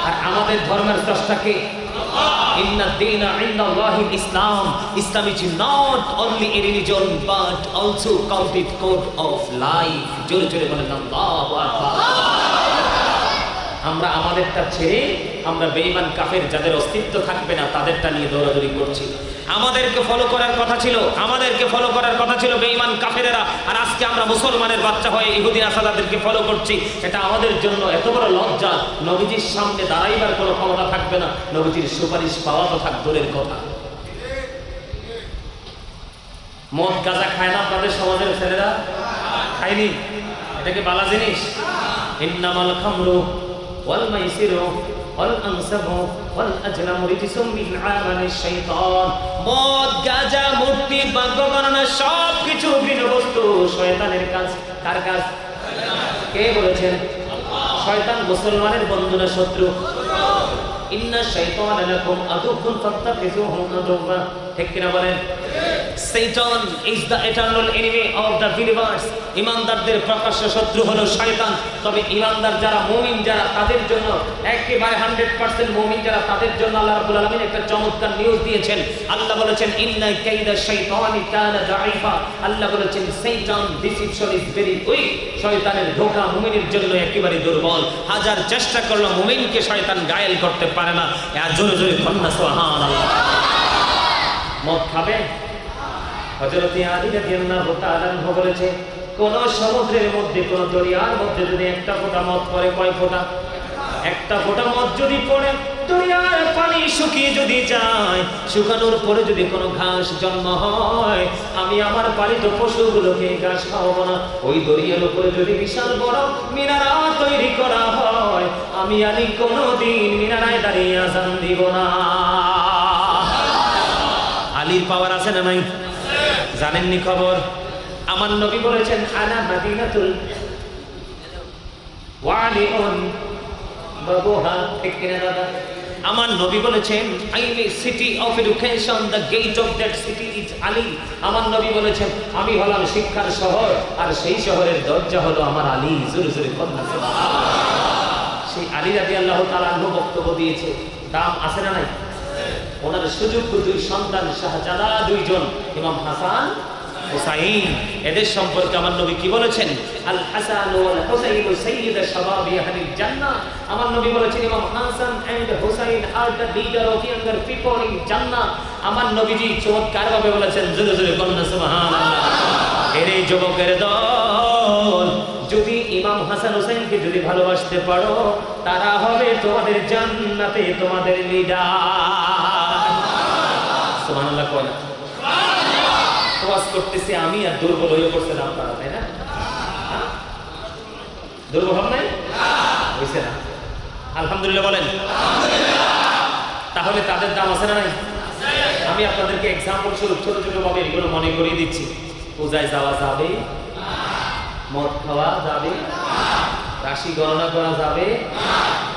আর আমাদের ধর্মের স্রষ্টা কে? ইন্না দীনা ইনদাল্লাহিল ইসলাম। Islam is not only a religion but also counted code of life. জোরে জোরে বলেন আল্লাহু আকবার। আমরা আমাদেরটা ছেড়ে আমরা বেঈমান কাফের যাদের অস্তিত্ব থাকবে না তাদেরটা নিয়ে দৌড়াদৌড়ি করছি। আমাদেরকে ফলো করার কথা ছিল বেঈমান কাফেরেরা। আর আজকে আমরা মুসলমানের বাচ্চা হয়ে ইহুদি নাসারাদেরকে ফলো করছি। এটা আমাদের জন্য এত বড় লজ্জা। নবীজির সামনে দাঁড়াইবার কোনো ক্ষমতা থাকবে না, নবীজির সুপারিশ পাওয়া তো থাক দূরের কথা। মদ গাঁজা খায় না আপনাদের সমাজের ছেলেরা? খায়নি? এটাকে বালা জিনিস? ইন্নামাল খামরু ওয়াল মাইসিরু ওয়াল আনসাবু ওয়াল আজলামু রিজসুম মিন আমালিশ শাইতান। মদ, গাঁজা, মূর্তি, বাদ্য বানানো সব কিছু ভিন্ন বস্তু, শয়তানের কাজ। কার কাজ? কে বলেছেন? শয়তান মুসলমানের বন্ধু না শত্রু? ইন্না শাইতানা লাকুম আদুউন ফাত্তাখিযুহু আদুওয়া। ঠিক কিনা বলেন? Satan is the eternal enemy of the believers। ঈমানদারদের প্রকাশ্য শত্রু হলো শয়তান। তবে ঈমানদার যারা, মুমিন যারা, তাদের জন্য একেবারে 100% মুমিন যারা, তাদের জন্য আল্লাহ রাব্বুল আলামিন একটা চমৎকার নিউজ দিয়েছেন। আল্লাহ বলেছেন, ইন্না কাইদা শাইতানি কানা দাঈফা। আল্লাহ বলেছেন, শয়তান ডিসিপশন ইজ ভেরি উইক। শয়তানের ধোঁকা মুমিনের জন্য একেবারে দুর্বল। হাজার চেষ্টা করলো মুমিনকে শয়তান গায়েল করতে পারে না। জোরে জোরে কন্যা সুবহানাল্লাহ। মদ খাবে? হযরত আলী রাদিয়াল্লাহু তাআলা বলেছে, কোন সমুদ্রের মধ্যে, কোন দরিয়ার মধ্যে যদি একটা ফোঁটা মদ পড়ে, কয় ফোঁটা? একটা ফোঁটা মদ যদি পড়ে, দরিয়ার পানি শুকিয়ে যদি যায়, শুকানোর পরে যদি কোনো ঘাস জন্ম হয়, আমি আমার পালিত পশুগুলোকে ঘাস খাওয়াবো না। ওই দরিয়ার উপরে যদি বিশাল বড় মিনারা তৈরি করা হয়, আমি আলী কোনোদিন মিনারায় দাঁড়িয়ে আজান দিব না। আলীর পাওয়ার আছে না নাই? জানেননি খবর? আমার নবী বলেছেন, আনা মাদিনাতুল ওয়ালিউন বাবুহা, ঠিক কিনা দাদা? আমার নবী বলেছেন, I am a city of education, the gate of that city is Ali. আমার নবী বলেছেন, আমি হলাম শিক্ষার শহর, আর সেই শহরের দরজা হলো আমার আলী। জোরে জোরে বলুন সুবহানাল্লাহ। সেই আলী রাদিয়াল্লাহু তাআলা আনহু বক্তব্য দিয়েছে, দাম আছে না নাই? ওনার সুযোগ্য দুই সন্তান শাহজাদা দুইজন, ইমাম হাসান, হুসাইন, এদের সম্পর্কে আমার নবী কি বলেছেন? আল হাসান ওয়াল হুসাইন সাইয়্যিদা শাবাবি আহলিল জান্নাহ। আমার নবী বলেছেন, Imam Hasan and Hussain are the leader of younger people in Jannah. আমার নবীজি চমৎকার ভাবে বলেছেন, জোরে জোরে বলুন সুবহানাল্লাহ। এর এই যুবকের দল, যদি ইমাম হাসান হুসাইনকে যদি ভালোবাসতে পারো, তারা হবে তোমাদের জান্নাতে তোমাদের লিডার। সুবহানাল্লাহ কয় না? ওয়াজ করতেছি আমি, আর দুর্বল হয়ে পড়ছেন আপনারা, তাই না? দুর্বল হন নাই? হয়েছে না? আলহামদুলিল্লাহ বলেন। তাহলে তাদের দাম আছে না নাই? আমি আপনাদেরকে এক্সাম্পল স্বরূপ ছোট ছোট ভাবে এগুলো মনে করিয়ে দিচ্ছি। পূজায় যাওয়া যাবে, মদ খাওয়া যাবে, রাশি গণনা করা যাবে,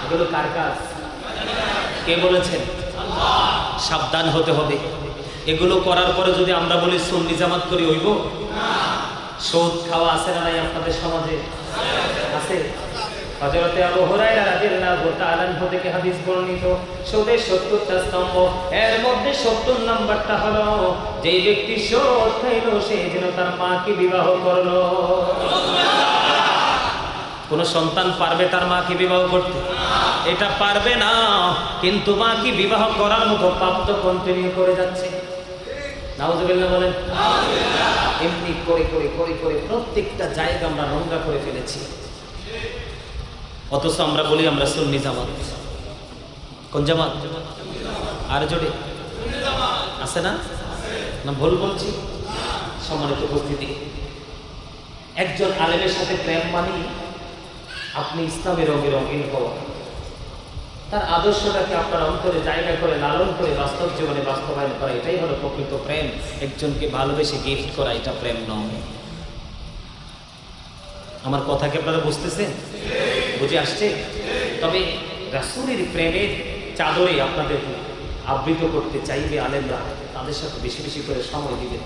এগুলো কার কাজ? কে বলেছেন? সাবধান হতে হবে। এগুলো করার পরে যদি আমরা বলি সুন্নি জামাত করি, হইব? সুদ খাওয়া আছে না নাই আপনাদের সমাজে? আছে। হযরত আবু হুরায়রা রাদিয়াল্লাহু তাআলা আনহু থেকে হাদিস বর্ণিত, সুদের ৭০টা স্তম্ভ, এর মধ্যে ৭০ নাম্বারটা হলো, যে ব্যক্তি সুদ খাইলো সে যেন তার মাকে বিবাহ করলো। কোন সন্তান পারবে তার মাকে বিবাহ করতে? এটা পারবে না, কিন্তু মাকে বিবাহ করার মতো পাপ তো কন্টিনিউ করে যাচ্ছে। নাউজুবিল্লাহ বলেন। এমনি করে করে করে করে প্রত্যেকটা জায়গা আমরা নোংরা করে ফেলেছি, অথচ আমরা বলি আমরা সুন্নি জামাত। কোন জামাত? আর জোরে আছে না? না ভুল বলছি? সম্মানিত উপস্থিতি, একজন আলেমের সাথে প্রেম মানি আপনি ইসলামের রঙে রঙিন হওয়া, তার আদর্শটাকে আপনার অন্তরে জায়গা করে লালন করে বাস্তব জীবনে বাস্তবায়ন করা, এটাই হলো প্রকৃত প্রেম। একজনকে ভালোবেসে গিফট করা, এটা প্রেম নয়। আমার কথা কি আপনারা বুঝতেছেন? বুঝে আসছে? তবে রাসূলের প্রেমের চাদরে আপনাদের আবৃত করতে চাইবে আলেমরা, তাদের সাথে বেশি বেশি করে সময় দিবেন।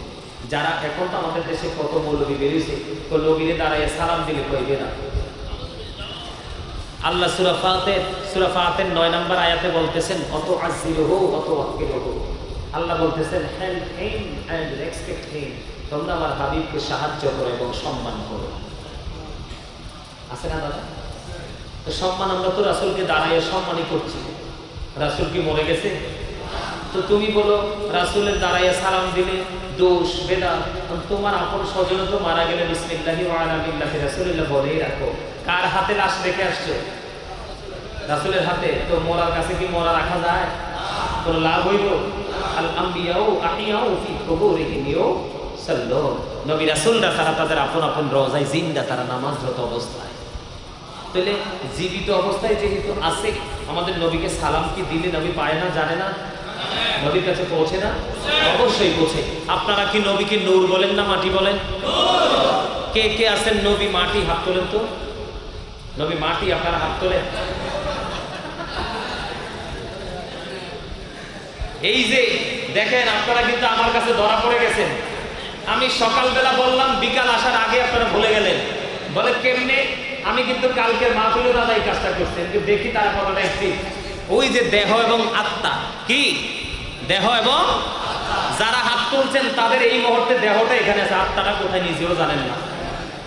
যারা এখন তো আমাদের দেশে কত মৌলবী বেরিয়েছে, তো নবীরে দাঁড়ায় সালাম দিলে কইবে না। আল্লাহ সূরা ফাতির 9 নম্বর আয়াতে বলতেছেন, অত আজিরহু অত ওয়াক্কিলহু। আল্লাহ বলতেছেন, help him and respect him, তোমরা আমার হাবিবকে সাহায্য করো এবং সম্মান করো। আছে না দাদা? তো সম্মান আমরা তো রাসূলকে দাঁড়াইয়ে সম্মানই করছি। রাসূল কি মরে গেছে? তো তুমি বলো রাসূলের দাঁড়াইয়ে সালাম দিলে দোষ বেদাত। তোমার আপন স্বজন তো মারা গেলে বিসমিল্লাহি ওয়া আলা মিল্লাতি রাসূলিল্লাহ বলেই রাখো। কার হাতে লাশ রেখে আসছো? রাসূলের হাতে। তো মরার কাছে কি মরা রাখা যায়? কোন লাভ হইল? আল আম্বিয়াউ আহিয়াউ ফি কুবুরিহিম ইউসাল্লুন। নবী রাসূলরা তারা তাদের আপন আপন রওজায় জিন্দা, তারা নামাজরত অবস্থায়। তাহলে জীবিত অবস্থায় যেহেতু আছে, আমাদের নবীকে সালাম কি দিলে নবী পায় না, জানে না? নবীর কাছে পৌঁছে না? অবশ্যই পৌঁছে। আপনারা কি নবীকে নূর বলেন না মাটি বলেন? কে কে আছেন নবী মাটি? হাত তোলেন তো। নবী মাটি, আপনারা হাত তোলেন। এই যে দেখেন, আপনারা কিন্তু আমার কাছে ধরা পড়ে গেছেন। আমি সকালবেলা বললাম, বিকাল আসার আগে আপনারা ভুলে গেলেন। বলে কেমনে? আমি কিন্তু কালকের মাহফিলে দাদা এই কাজটা করছেন, দেখি তার কথাটা একটি। ওই যে দেহ এবং আত্মা, কি দেহ এবং যারা হাত তুলছেন তাদের এই মুহূর্তে দেহটা এখানে আছে, আত্মাটা কোথায় নিজেও জানেন না।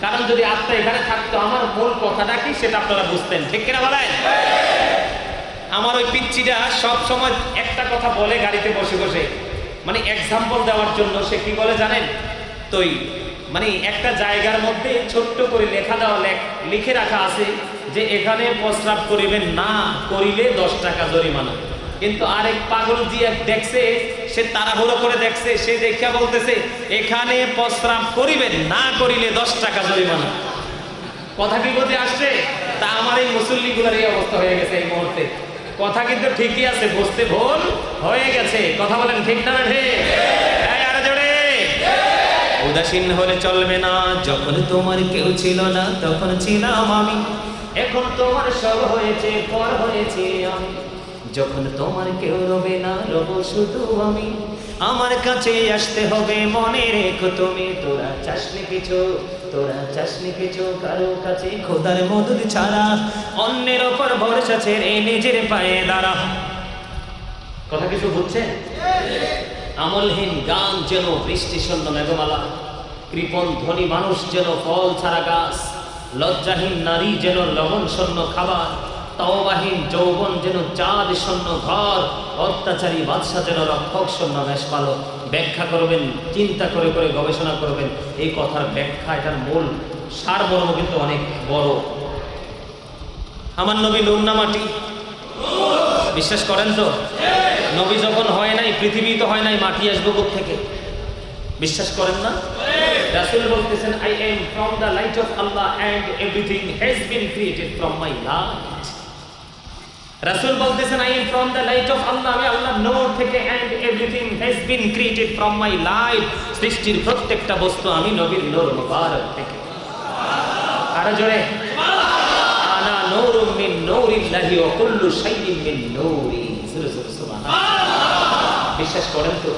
কারণ যদি আত্মা এখানে থাকতো, আমার মূল কথাটা কি সেটা আপনারা বুঝতেন, ঠিক কিনা বলেন? আমার ওই পিচ্চিটা সব সময় একটা কথা বলে গাড়িতে বসে বসে, মানে এক্সাম্পল দেওয়ার জন্য। সে কি বলে জানেন? তুই মানে একটা জায়গার মধ্যে ছোট্ট করে লিখে রাখা আছে যে এখানে প্রস্রাব করিবেন না করিলে 10 টাকা জরিমানা। কিন্তু আরেক পাগল দিয়ে দেখছে, সে তাড়াহুড়ো করে দেখছে, সে দেখা বলতেছে এখানে প্রস্রাব করিবেন না করিলে 10 টাকা জরিমানা। কথা কি বুঝে আসছে? তা আমার এই মুসল্লিগুলোর এই অবস্থা হয়ে গেছে এই মুহূর্তে। কথা কিন্তু ঠিকই আছে, বুঝতে ভুল হয়ে গেছে। কথা বলেন ঠিক না ঠিক? আরে জোরে। উদাসীন হলে চলবে না, যখন তোমার কেউ ছিল না তখন ছিলাম আমি, এখন তোমার সব হয়েছে পর হয়েছে আমি, যখন তোমার কেউ রবে না রব শুধু আমি, আমার কাছে আসতে হবে মনে রেখো তুমি, তোরা চাসনি কিছু কারো কাছে খোদার মদদ ছাড়া, অন্যের ওপর ভরসা ছেড়ে নিজের পায়ে দাঁড়া। কথা কিছু বুঝছেন? আমলহীন গান যেন বৃষ্টি শূন্য মেঘমালা, কৃপণ ধনী মানুষ যেন ফল ছাড়া গাছ, লজ্জাহীন নারী যেন লবণ শূন্য খাবার, তওবাহীন যৌবন যেন চাঁদ শূন্য ঘর, অত্যাচারী বাদশা যেন রক্ষক শূন্য মেষপালক। ব্যাখ্যা করবেন, চিন্তা করে করে গবেষণা করবেন। এই কথার ব্যাখ্যা, এটার মূল সারমর্ম কিন্তু অনেক বড়। আমার নবী নুন না মাটি? বিশ্বাস করেন তো? নবী যখন হয় নাই, পৃথিবী তো হয় নাই, মাটি আসবে কোথা থেকে? বিশ্বাস করেন না? রাসূল বলতেছেন I am from the light of Allah and everything has been created from my light. রাসূল বলতেছেন I am from the light of Allah, আমি আল্লাহর নূর থেকে, and everything has been created from my light, সৃষ্টির প্রত্যেকটা বস্তু আমি নবীর নূর মুবারক থেকে। আরো জোরে আনা নূরুম মিন নূরিল্লাহি ওয়া কুল্লু শাইইন মিন নূরি। সুবহানাল্লাহ। বিশ্বাস করেন তো?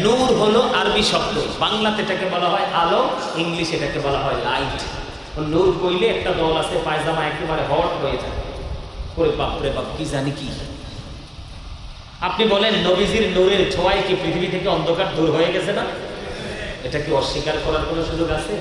নূর হলো আরবি শব্দ, বাংলাতে এটাকে বলা হয় আলো, ইংলিশে এটাকে বলা হয় লাইট। নূর কইলে একটা দল আছে পায়জামা একেবারে হট হয়ে যায়, ওরে বাপ রে বাপ, কি জানি কি। আপনি বলেন নবীজির নূরের ছোঁয়ায় কি পৃথিবী থেকে অন্ধকার দূর হয়ে গেছে না? এটা কি অস্বীকার করার কোনো সুযোগ আছে?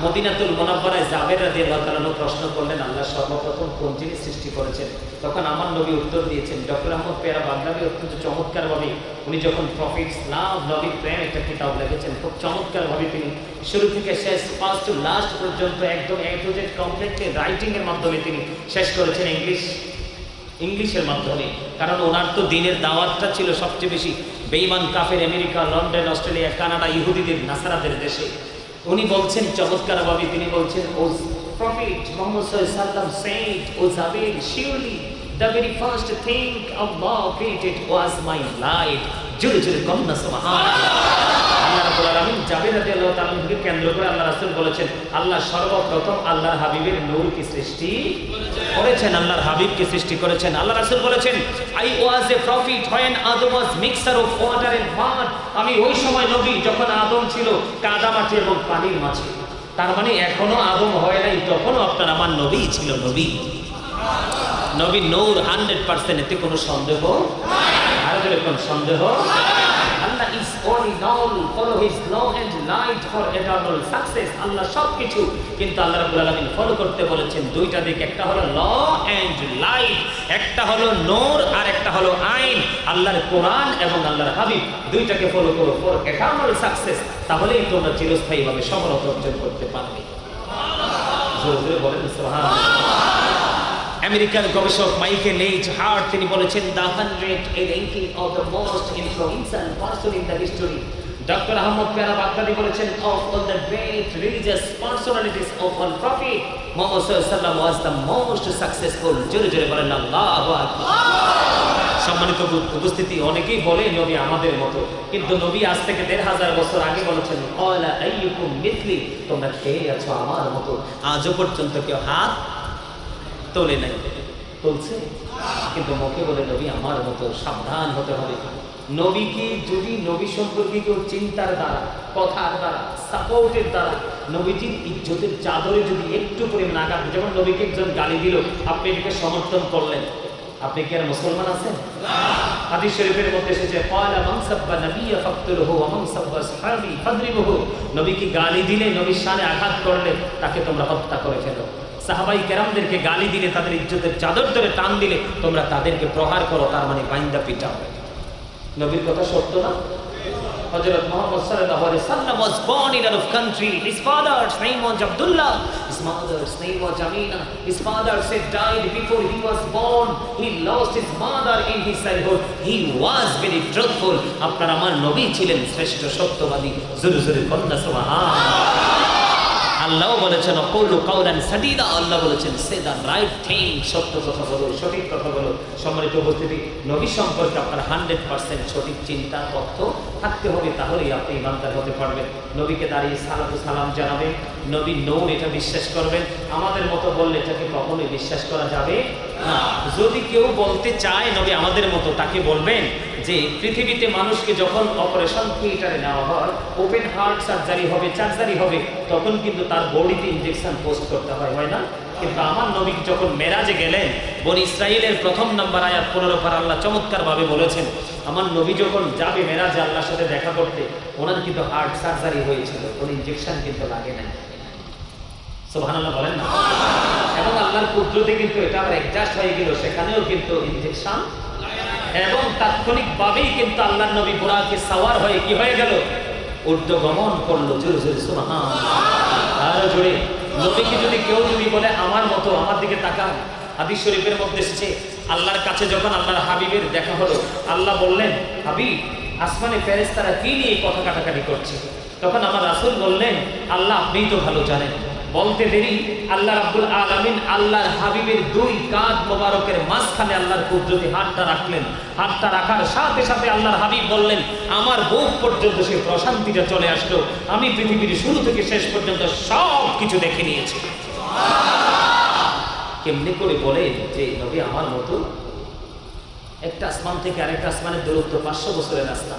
মদিনাতুল মুনাওয়ারায় জাবের রাদিয়াল্লাহু তাআলা প্রশ্ন করলেন আল্লাহ সর্বপ্রথম কোন জিনিস সৃষ্টি করেছেন? তখন আমার নবী উত্তর দিয়েছেন। ডক্টর আহমদ পেয়ারা বাগদাবী অত্যন্ত চমৎকারভাবে, উনি যখন প্রফিটস লাভ নবীর প্রেম একটা কিতাব লিখেছেন, খুব চমৎকারভাবে তিনি শুরু থেকে শেষ ফার্স্ট টু লাস্ট পর্যন্ত একদম এ টু জেড কমপ্লিটলি রাইটিং এর মাধ্যমে তিনি শেষ করেছেন ইংলিশের মাধ্যমে। কারণ ওনার তো দিনের দাওয়াতটা ছিল সবচেয়ে বেশি বেঈমান কাফের আমেরিকা, লন্ডন, অস্ট্রেলিয়া, কানাডা, ইহুদিদের, নাসারাদের দেশে। উনি বলছেন চমৎকারভাবে, তিনি বলছেন ও প্রফেট মুহাম্মদ সাল্লাল্লাহু আলাইহি ওয়াসাল্লাম said, O Zabir, surely the very first thing Allah created was my light. জোরে জোরে কন্যা সুবহানাল্লাহ। আল্লাহ রাব্বুল আলামিন জাবের রাদিয়াল্লাহু তাআলাকে কেন্দ্র করে আল্লাহ রাসূল বলেছেন আল্লাহ সর্বপ্রথম আল্লাহর হাবিবের নূরকে সৃষ্টি করেছেন, আল্লাহর হাবিবকে সৃষ্টি করেছেন। আল্লাহ রাসূল বলেছেন I was a prophet when Adam was mixture of water and mud. আমি ওই সময় নবী যখন আদম ছিল কাদামাটি এবং পানির মাঝে। তার মানে এখনো আদম হয় নাই, তখনও আপনার আমার নবী ছিল। নবী নূর 100%, এতে কোনো সন্দেহ নাই। আর যদি কোন সন্দেহ, আল্লাহ is all in all, follow his law and light for eternal success. আল্লাহ সবকিছু, কিন্তু আল্লাহ রাব্বুল আলামিন ফলো করতে বলেছেন দুইটা দিক, একটা হলো ল এন্ড লাইট, একটা হলো নূর আর একটা হলো আইন। আল্লাহর কোরআন এবং আল্লাহর হাবিব দুইটাকে ফলো করো ফর এটারনাল সাকসেস, তাহলেই তোমরা চিরস্থায়ীভাবে সফলতা অর্জন করতে পারবে। জোরে জোরে বলেন সুবহানাল্লাহ। আমেরিকান গবেষক মাইকেল এইচ হার্ট তিনি বলেছেন the 100 ranking of the most influential person in the history. Doctor Ahmad Peyara Baghdadi বলেছেন of all the great religious personalities of all prophet, Muhammad সাল্লাল্লাহু আলাইহি ওয়াসাল্লাম was the most successful. জোরে জোরে বলেন আল্লাহু আকবার। সম্মানিত উপস্থিতি, অনেকেই বলে নবী আমাদের মতো, কিন্তু নবী আজ থেকে 1500 বছর আগে বলেছেন ক্বালা আইয়ুকুম মিথলি, তোমরা কে আছো আমার মতো। আজও পর্যন্ত কেউ হাত তোলে নাই, তুলছে? কিন্তু মুখে বলে নবী আমার মতো। সাবধান হতে হবে। নবীকে যদি নবী সম্পর্কে কেউ চিন্তার দ্বারা, কথার দ্বারা, সাপোর্টের দ্বারা নবীজির ইজ্জতের চাদরে যদি একটু পরিমাণ আঘাত, যেমন নবীকে একজন গালি দিল, আপনি এটাকে সমর্থন করলেন, আপনি কি আর মুসলমান আছেন? হাদিস শরীফের মধ্যে এসেছে ক্বালা মান সাব্বা নাবিয়্যা ফাকতুলহু ওয়া মান সাব্বা আসহাবি ফাদরিবুহু, নবীকে গালি দিলে, নবীর শানে আঘাত করলে তাকে তোমরা হত্যা করে ফেলো। সাহাবাই কেরামদেরকে গালি দিলে, তাদের ইজ্জতের চাদর ধরে টান দিলে তোমরা তাদেরকে প্রহার করো, তার মানে বাইন্দা পিটাও। নবীর কথা সত্য না? Hazrat Muhammad sallallahu alaihi wasallam was born in Arab country. His father's name was Abdullah. His mother's name was Amina. His father said died before he was born. He lost his mother in his childhood. He was very truthful. আপনার আমার নবী ছিলেন শ্রেষ্ঠ সত্যবাদী। জোরে জোরে কন্যা সুবহানাল্লাহ। আল্লাহ বলেছেন অকৌলু কাউলান সাদিদা, আল্লাহ বলেছেন সে দ্য রাইট থিং, সত্য কথা বলো, সঠিক কথা বলো। সম্মানিত উপস্থিতি, নবী সম্পর্কে আপনার 100% সঠিক চিন্তা তথ্য থাকতে হবে, তাহলেই আপনি ইমানদার হতে পারবেন। নবীকে দাঁড়িয়ে সালাতু সালাম জানাবেন, নবী নূর এটা বিশ্বাস করবেন। আমাদের মতো বললে এটাকে কখনোই বিশ্বাস করা যাবে না। যদি কেউ বলতে চায় নবী আমাদের মতো, তাকে বলবেন যে পৃথিবীতে মানুষকে যখন অপারেশন থিয়েটারে নেওয়া হয়, ওপেন হার্ট সার্জারি হবে, তখন কিন্তু তার বডিতে ইনজেকশন পোস্ট করতে হয় না? কিন্তু আমার নবী যখন মেরাজে গেলেন, বনি ইসরাইলের প্রথম নাম্বার আয়াত 15 পারা আল্লাহ চমৎকার ভাবে বলেছেন, আমার নবী যখন যাবে মেরাজে আল্লাহর সাথে দেখা করতে, ওনার কিন্তু হার্ট সার্জারি হয়েছিল, কোনো ইনজেকশন কিন্তু লাগে না। সুবহানাল্লাহ বলেন না? এবং আল্লাহর কুদরতে কিন্তু এটা আবার অ্যাডজাস্ট হয়ে গেল, সেখানেও কিন্তু ইনজেকশন, এবং তাৎক্ষণিকভাবেই কিন্তু আল্লাহর নবী বুরাকে সাওয়ার হয়ে কি হয়ে গেল, ঊর্ধ্বগমন করলো। জোরে জোরে সুবহানাল্লাহ। আরো জোরে। নবীকে যদি কেউ বলে আমার মতো, আমার দিকে তাকান। হাদিস শরীফের মধ্যে এসেছে, আল্লাহর কাছে যখন আল্লাহর হাবিবের দেখা হলো, আল্লাহ বললেন, হাবিব, আসমানে ফেরেশতারা কি নিয়ে কথা কাটাকাটি করছে? তখন আমার রাসূল বললেন, আল্লাহ আপনিই তো ভালো জানেন। বলতে দেরি আল্লাহ রাব্বুল আলামিন আল্লাহর হাবিবের দুই কাঁধ মোবারকের মাঝখানে আল্লাহর কুদরতি হাতটা রাখলেন। হাতটা রাখার সাথে সাথে আল্লাহর হাবিব বললেন, আমার বুক পর্যন্ত সে প্রশান্তিটা চলে আসলো। আমি পৃথিবীর শুরু থেকে শেষ পর্যন্ত সব কিছু দেখে নিয়েছি। কেমনি করে বলে যে নবী আমার মতো? একটা আসমান থেকে আরেকটা আসমানের দূরত্ব 500 বছরের রাস্তা।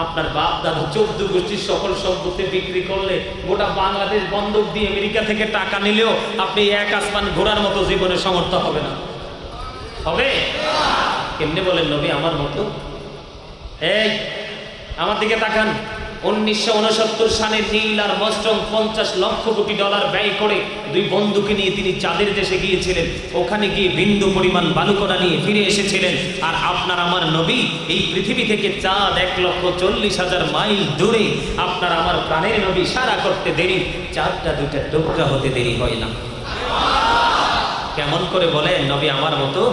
আপনার বাপ দাদা 14 গোষ্ঠীর সকল সম্পত্তি বিক্রি করলে, গোটা বাংলাদেশ বন্ধক দিয়ে আমেরিকা থেকে টাকা নিলেও আপনি এক আসমান ঘোরার মতো জীবনে সমর্থ হবে না। হবে? কেমনে বলেন নবী আমার মতো? এই আমার দিকে তাকান। 1969 সালে নীল আর মস্টম 50 লক্ষ কোটি ডলার ব্যয় করে দুই বন্ধুকে নিয়ে তিনি চাঁদের দেশে গিয়েছিলেন। ওখানে গিয়ে বিন্দু পরিমাণ বালুকণা নিয়ে ফিরে এসেছিলেন। আর আপনার আমার নবী এই পৃথিবী থেকে চাঁদ 1,40,000 মাইল দূরে। আপনার আমার প্রাণের নবী সারা করতে দেরি, চাঁদটা দুইটা টুকরা হতে দেরি হয় না। কেমন করে বলেন নবী আমার মতো?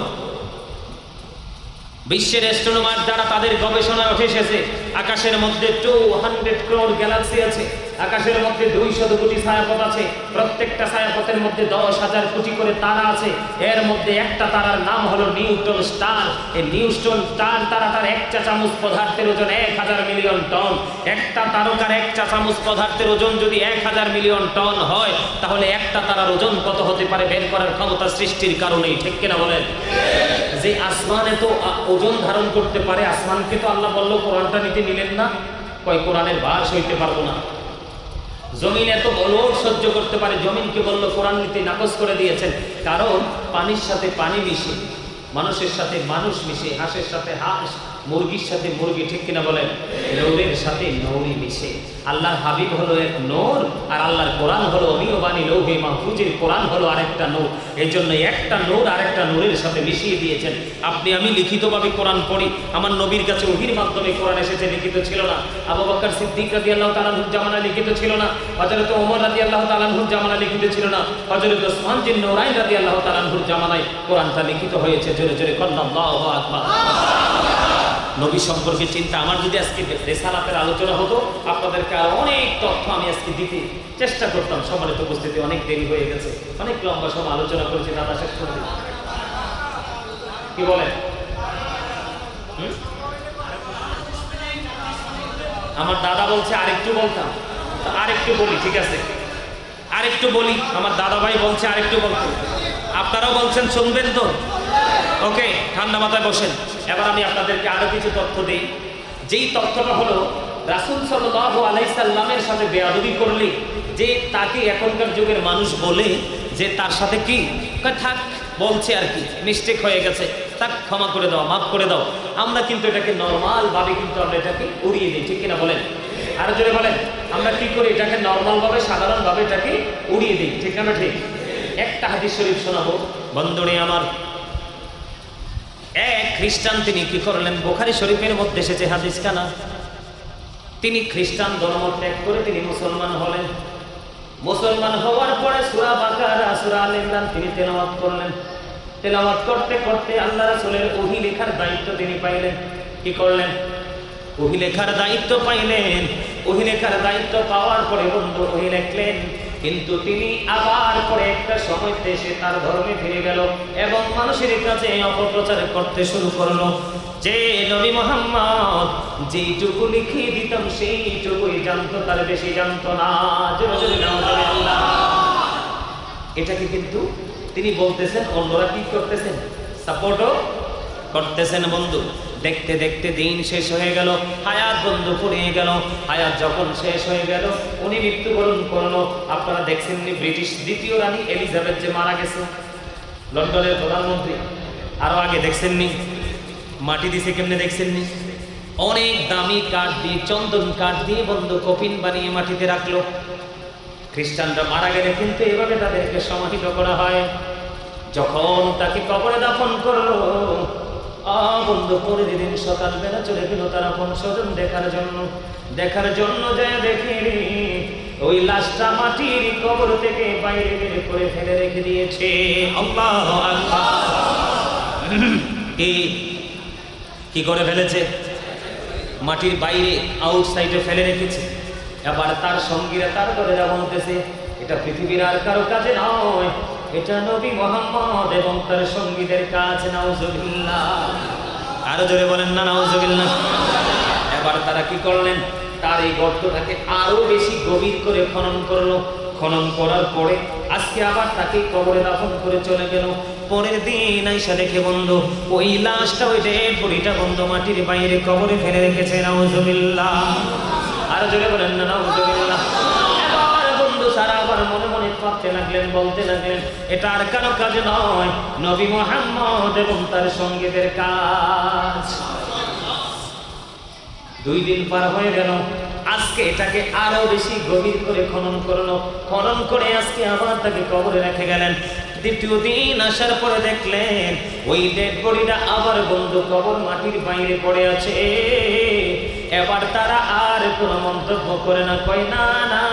বিশ্বের অ্যাস্ট্রোনমার দ্বারা তাদের গবেষণায় উঠে এসেছে, আকাশের মধ্যে 200 crore গ্যালাক্সি আছে। আকাশের মধ্যে 200 কোটি ছায়াপথ আছে। প্রত্যেকটা ছায়াপথের মধ্যে 10,000 কোটি করে তারা আছে। এর মধ্যে একটা তারার নাম হলো নিউটন স্টার। এই নিউটন স্টার তারাটার 1 চা চামচ পদার্থের ওজন 1000 মিলিয়ন টন। একটা তারকার 1 চা চামচ পদার্থের ওজন যদি 1000 মিলিয়ন টন হয়, তাহলে একটা তারার ওজন কত হতে পারে বের করার ক্ষমতা সৃষ্টির কারণেই। ঠিক কিনা বলেন? যে আসমান এত ওজন ধারণ করতে পারে, আসমানকে তো আল্লাহ বললো কোরআনটা নিতে নিলেন না, কয় কোরআনের ভার সইতে পারবো না। জমিন এত লোড সহ্য করতে পারে, জমিনকে বললো কোরআন নিতে নাকচ করে দিয়েছেন। কারণ পানির সাথে পানি মিশে, মানুষের সাথে মানুষ মিশে, হাঁসের সাথে হাঁস, মুরগির সাথে মুরগি। ঠিক কিনা বলেন? নূরের সাথে নূরই মিশে। আল্লাহর হাবিব হলো এক নূর, আর আল্লাহর কোরআন হলো অমীয় বাণী লৌহে মাহফুজের কোরআন হলো আরেকটা নূর। এই জন্য একটা নূর আরেকটা নূরের সাথে মিশিয়ে দিয়েছেন। আপনি আমি লিখিতভাবে কোরআন পড়ি, আমার নবীর কাছে ওহীর মাধ্যমে কোরআন এসেছে, লিখিত ছিল না। আবু বকর সিদ্দিক রাদিয়াল্লাহু তাআলা আনহুর জামানায় লিখিত ছিল না। হযরত ওমর রাদিয়াল্লাহু তাআলা আনহুর জামানায় লিখিত ছিল না। হযরত ওসমান জিন নূরাইন রাদিয়াল্লাহু তাআলা আনহুর জামানায় কোরআনটা লিখিত হয়েছে। জোরে জোরে আল্লাহু আকবার। নবী সম্পর্কে চিন্তা। আমার যদি আজকে রিসালাতের আলোচনা হতো, আপনাদেরকে আরো অনেক তথ্য আমি আজকে দিতে চেষ্টা করতাম। সম্মানিত উপস্থিতি, অনেক দেরি হয়ে গেছে, অনেক লম্বা সময় আলোচনা করেছি। দাদা শেষ করে কি বলেন? আমার দাদা বলছে আরেকটু বলতাম, আরেকটু বলি। ঠিক আছে, আরেকটু বলি। আমার দাদা ভাই বলছে আরেকটু বলতে। আপনারাও বলছেন শুনবেন তো? ওকে, ঠান্ডা মাথায় বসেন। এবার আমি আপনাদেরকে আরো কিছু তথ্য দিই। যেই তথ্যটা হলো, রাসূল সাল্লাল্লাহু আলাইহি সাল্লামের সাথে বেয়াদবি করলে যে তাকে এখনকার যুগের মানুষ বলে যে তার সাথে কি থাক, বলছে আর কি, মিস্টেক হয়ে গেছে, তাক ক্ষমা করে দাও, মাফ করে দাও। আমরা কিন্তু এটাকে নর্মাল ভাবে কিন্তু আমরা এটাকে উড়িয়ে দিই। ঠিক কিনা বলেন? আরো জোরে বলেন। আমরা কি করি? এটাকে নর্মাল ভাবে, সাধারণ ভাবে এটাকে উড়িয়ে দিই। ঠিক না? ঠিক। একটা হাদিস শরীফ শোনাবো বন্ধুরে আমার। এক খ্রিস্টান তিনি কি করলেন, বুখারী শরীফের মধ্যে এসেছে হাদিসটা না, তিনি খ্রিস্টান ধর্ম ত্যাগ করে তিনি মুসলমান হলেন। মুসলমান হওয়ার পরে সূরা বাকারা, সূরা আলে ইমরান তিনি তেলাওয়াত করলেন। তেলাওয়াত করতে করতে আল্লাহ রাসূলের ওহী লেখার দায়িত্ব তিনি পাইলেন। কি করলেন? ওহী লেখার দায়িত্ব পাইলেন। ওহী লেখার দায়িত্ব পাওয়ার পরে বন্ধু ওহী লিখলেন, কিন্তু তিনি আবার পরে একটা সময় এসে তার ধর্মে ফিরে গেল এবং মানুষের কাছে অপপ্রচার করতে শুরু করলো যে নবী মুহাম্মদ যেইটুকু লিখে দিতাম সেইটুকুই জানতো, তার বেশি জানতো না। জোরে জোরে নাউজুবিল্লাহ। এটাকে কিন্তু তিনি বলতেছেন, অন্যরা কি করতেছেন? সাপোর্টও করতেছেন। বন্ধু দেখতে দেখতে দিন শেষ হয়ে গেল, হায়াত বন্ধু ফুরিয়ে গেল। হায়াত যখন শেষ হয়ে গেল উনি মৃত্যুবরণ করলো। আপনারা দেখছেন নি ব্রিটিশ দ্বিতীয় রানী এলিজাবেথ যে মারা গেছে, লন্ডনের প্রধানমন্ত্রী, আরো আগে দেখছেন নি মাটি দিছে কেমনে? দেখছেন নি? অনেক দামি কাঠ দিয়ে, চন্দন কাঠ দিয়ে বন্ধু কফিন বানিয়ে মাটিতে রাখলো। খ্রিস্টানরা মারা গেলে কিন্তু এভাবে তাদেরকে সমাহিত করা হয়। যখন তাকে কবরে দাফন করলো বন্ধু, পরের দিন সকালবেলা চলে গেল তার আপন স্বজন দেখার জন্য যায় দেখে ওই লাশটা মাটির কবর থেকে বাইরে বের করে ফেলে রেখে দিয়েছে। আল্লাহু আকবার। কি করে ফেলেছে? মাটির বাইরে আউটসাইডে ফেলে রেখেছে। এবার তার সঙ্গীরা তার দরজা বলতেছে, এটা পৃথিবীর আর কারো কাজে নয়, এটা নবী মুহাম্মদ এবং তার সঙ্গীদের কাজ। নাউজুবিল্লাহ। আরো জোরে বলেন না নাউজুবিল্লাহ। এবার তারা কি করলেন? তার এই গর্তটাকে আরো বেশি গভীর করে খনন করলো। খনন করার পরে আজকে আবার তাকে কবরে দাফন করে চলে গেল। পরের দিন আইসা দেখে বন্ধু ওই লাশটা, ওই ডেড বডিটা বন্ধু মাটির বাইরে কবরে ফেলে রেখেছে। নাউজুবিল্লাহ। আরো জোরে বলেন না নাউজুবিল্লাহ। এবার বন্ধু সারা আবার মনে মনে ভাবতে লাগলেন, বলতে লাগলেন, এটা আর কারো কাজ নয়, নবী মুহাম্মদ এবং তার সঙ্গীদের কাজ। 2 দিন পার হয়ে গেল। আজকে এটাকে আরো বেশি গভীর করে খনন করলো। খনন করে আজকে আবার তাকে কবরে রেখে গেলেন। দ্বিতীয় দিন আসার পরে দেখলেন ওই ডেড বডিটা আবার বন্ধু কবর মাটির বাইরে পড়ে আছে। এবার তারা আর কোনো মন্তব্য করে না, কয় না না,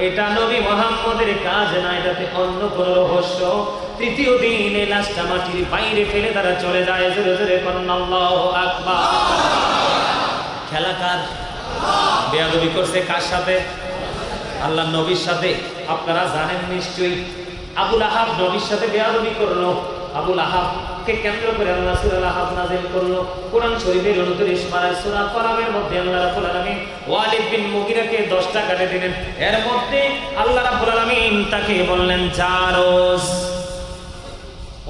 এটা নবী মুহাম্মদের কাজ না, এটাতে অন্য কোনো রহস্য। তৃতীয় দিন এই লাশটা মাটির বাইরে ফেলে তারা চলে যায়। জোরে জোরে বলেন আল্লাহু আকবার। খেলা কার? বেয়াদবি করছে কার সাথে? আল্লাহ নবীর সাথে। আপনারা জানেন নিশ্চয়ই আবুল আহাব নবীর সাথে বেয়াদবি করলো। আবুল আহাবকে কেন্দ্র করে আল্লাহ সূরা আল-আহাব নাযিল করলো। কোরআন শরীফের 29 পারায় সূরা কলামের মধ্যে আল্লাহ রাব্বুল আলামিন ওয়ালিদ বিন মুগিরাকে 10টা কাটে দিলেন। এর মধ্যে আল্লাহ রাব্বুল আলামিন তাকে বললেন জারোজ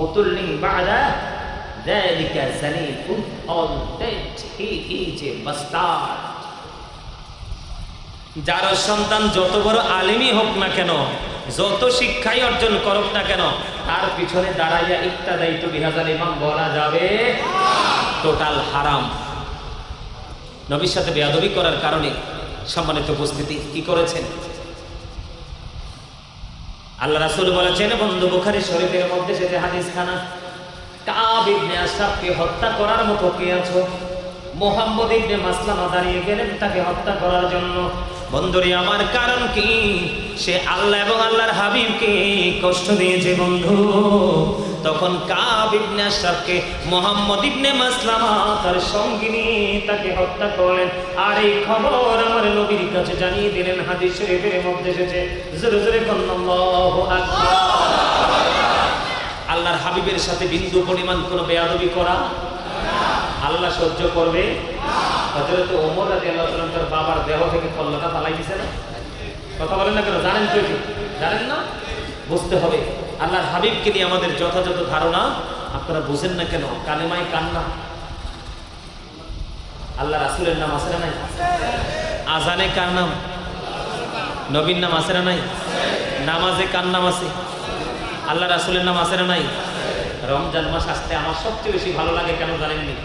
উতুল্লিন বাদা যালিকা জানিফুন all that he is a bastard. যার সন্তান যত বড় আলেমই হোক না কেন, যত শিক্ষাই অর্জন করুক না কেন, তার পিছনে দাঁড়াইয়া ইক্তাদাইতু বিহাযাল ইমাম বলা যাবে টোটাল হারাম। নবীর সাথে বেয়াদবি করার কারণে সম্মানিত উপস্থিতি কি করেছেন? আল্লাহ রাসূল বলেছেন বন্ধু, বুখারী শরীফের মধ্যে সেটা হাদিস খানা, কাব ইবনে আশরাফকে হত্যা করার মতো কে আছো? মুহাম্মদ ইবনে মাসলামা দাঁড়িয়ে গেলেন তাকে হত্যা করার জন্য। বন্ধুরে আমার, কারণ কি? সে আল্লাহ এবং আল্লাহর হাবিবকে কষ্ট দিয়েছে বন্ধু। তখন কাব ইবনে আশরাফকে মুহাম্মদ ইবনে মাসলামা তার সঙ্গিনী তাকে হত্যা করলেন। আর এই খবর আমার নবীর কাছে জানিয়ে দিলেন। হাদিস শরীফের মধ্যে এসেছে, জোরে জোরে আল্লাহু আকবার। আল্লাহর হাবিবের সাথে বিন্দু পরিমাণ কোনো বেয়াদবি করা আল্লাহ সহ্য করবে? হযরত ওমর রাদিয়াল্লাহু তাআলা তার বাবার দেহ থেকে কল্লাটা ফালাই দিয়েছে না? কথা বলেন না কেন? জানেন তো? কি জানেন না? বুঝতে হবে। আল্লাহর হাবিবকে নিয়ে আমাদের যথাযথ ধারণা আপনারা বুঝেন না কেন? কালেমায় কান্না, আল্লাহ রাসূলের নাম আছে না নাই? আজানে কার নাম? নবীর নাম আছে না নাই? নামাজে কার নাম আছে? আল্লাহ রাসূলের নাম আছে না নাই? রমজান মাস আসতে আমার সবচেয়ে বেশি ভালো লাগে কেন জানেননি?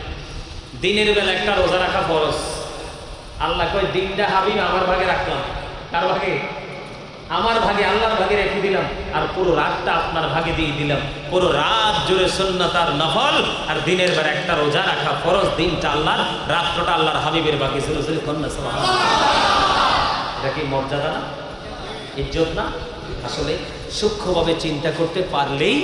দিনের বেলা একটা রোজা রাখা ফরজ। আল্লাহ কয় দিনটা হাবিব আমার ভাগে রাখলাম। কার ভাগে? আমার ভাগে আল্লাহর ভাগে রেখে দিলাম, আর পুরো রাতটা আপনার ভাগে দিয়ে দিলাম। পুরো রাত জুড়ে সুন্নাত আর নফল, আর দিনের বেলা একটা রোজা রাখা ফরজ, দিনটা আল্লাহর, রাত্রটা আল্লাহর হাবিবের বাকি ছিল। এটা কি মর্যাদা না, ইজ্জত না? আসলে সূক্ষ্মভাবে চিন্তা করতে পারলেই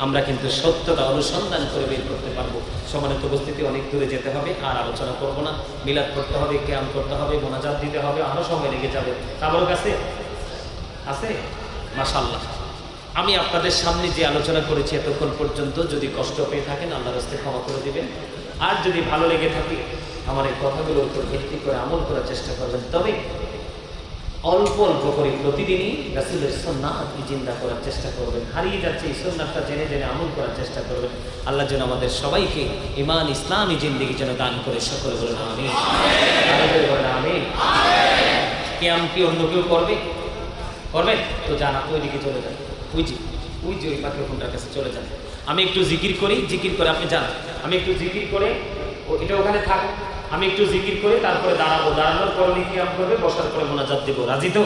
আমরা কিন্তু সত্যটা অনুসন্ধান করে বের করতে পারবো। সম্মানিত উপস্থিতি, অনেক দূরে যেতে হবে, আর আলোচনা করব না। মিলাদ করতে হবে, কিয়াম করতে হবে, মোনাজাত দিতে হবে, আরো সময় লেগে যাবে। আমার কাছে আছে মাশাআল্লাহ। আমি আপনাদের সামনে যে আলোচনা করেছি এতক্ষণ পর্যন্ত, যদি কষ্ট পেয়ে থাকেন আল্লাহর রাস্তায় ক্ষমা করে দিবেন, আর যদি ভালো লেগে থাকে আমার এই কথাগুলোর উপর ভিত্তি করে আমল করার চেষ্টা করবেন। তবে অল্প অল্প করে প্রতিদিনই রাসূলের সুন্নাহকে জিন্দা করার চেষ্টা করবেন। হারিয়ে যাচ্ছে এই সুন্নাহটা জেনে জেনে আমল করার চেষ্টা করবেন। আল্লাহ যেন আমাদের সবাইকে ঈমান ইসলামী জিন্দেগি যেন দান করে, সকলে বলেন আমিন। আমিন। কিয়াম কি অন্য কেউ করবে? করবেন তো জানা, ওইদিকে চলে যান, ওই যে ওই মাইক্রোফোনটার কাছে চলে যান। আমি একটু জিকির করি, জিকির করে আপনি যান। আমি একটু জিকির করে, এটা ওখানে থাক, আমি একটু জিকির করে তারপরে দাঁড়াবো, দাঁড়ানোর পরে কিয়াম করবে, বসার পরে মোনাজাত দেবো। রাজি তো?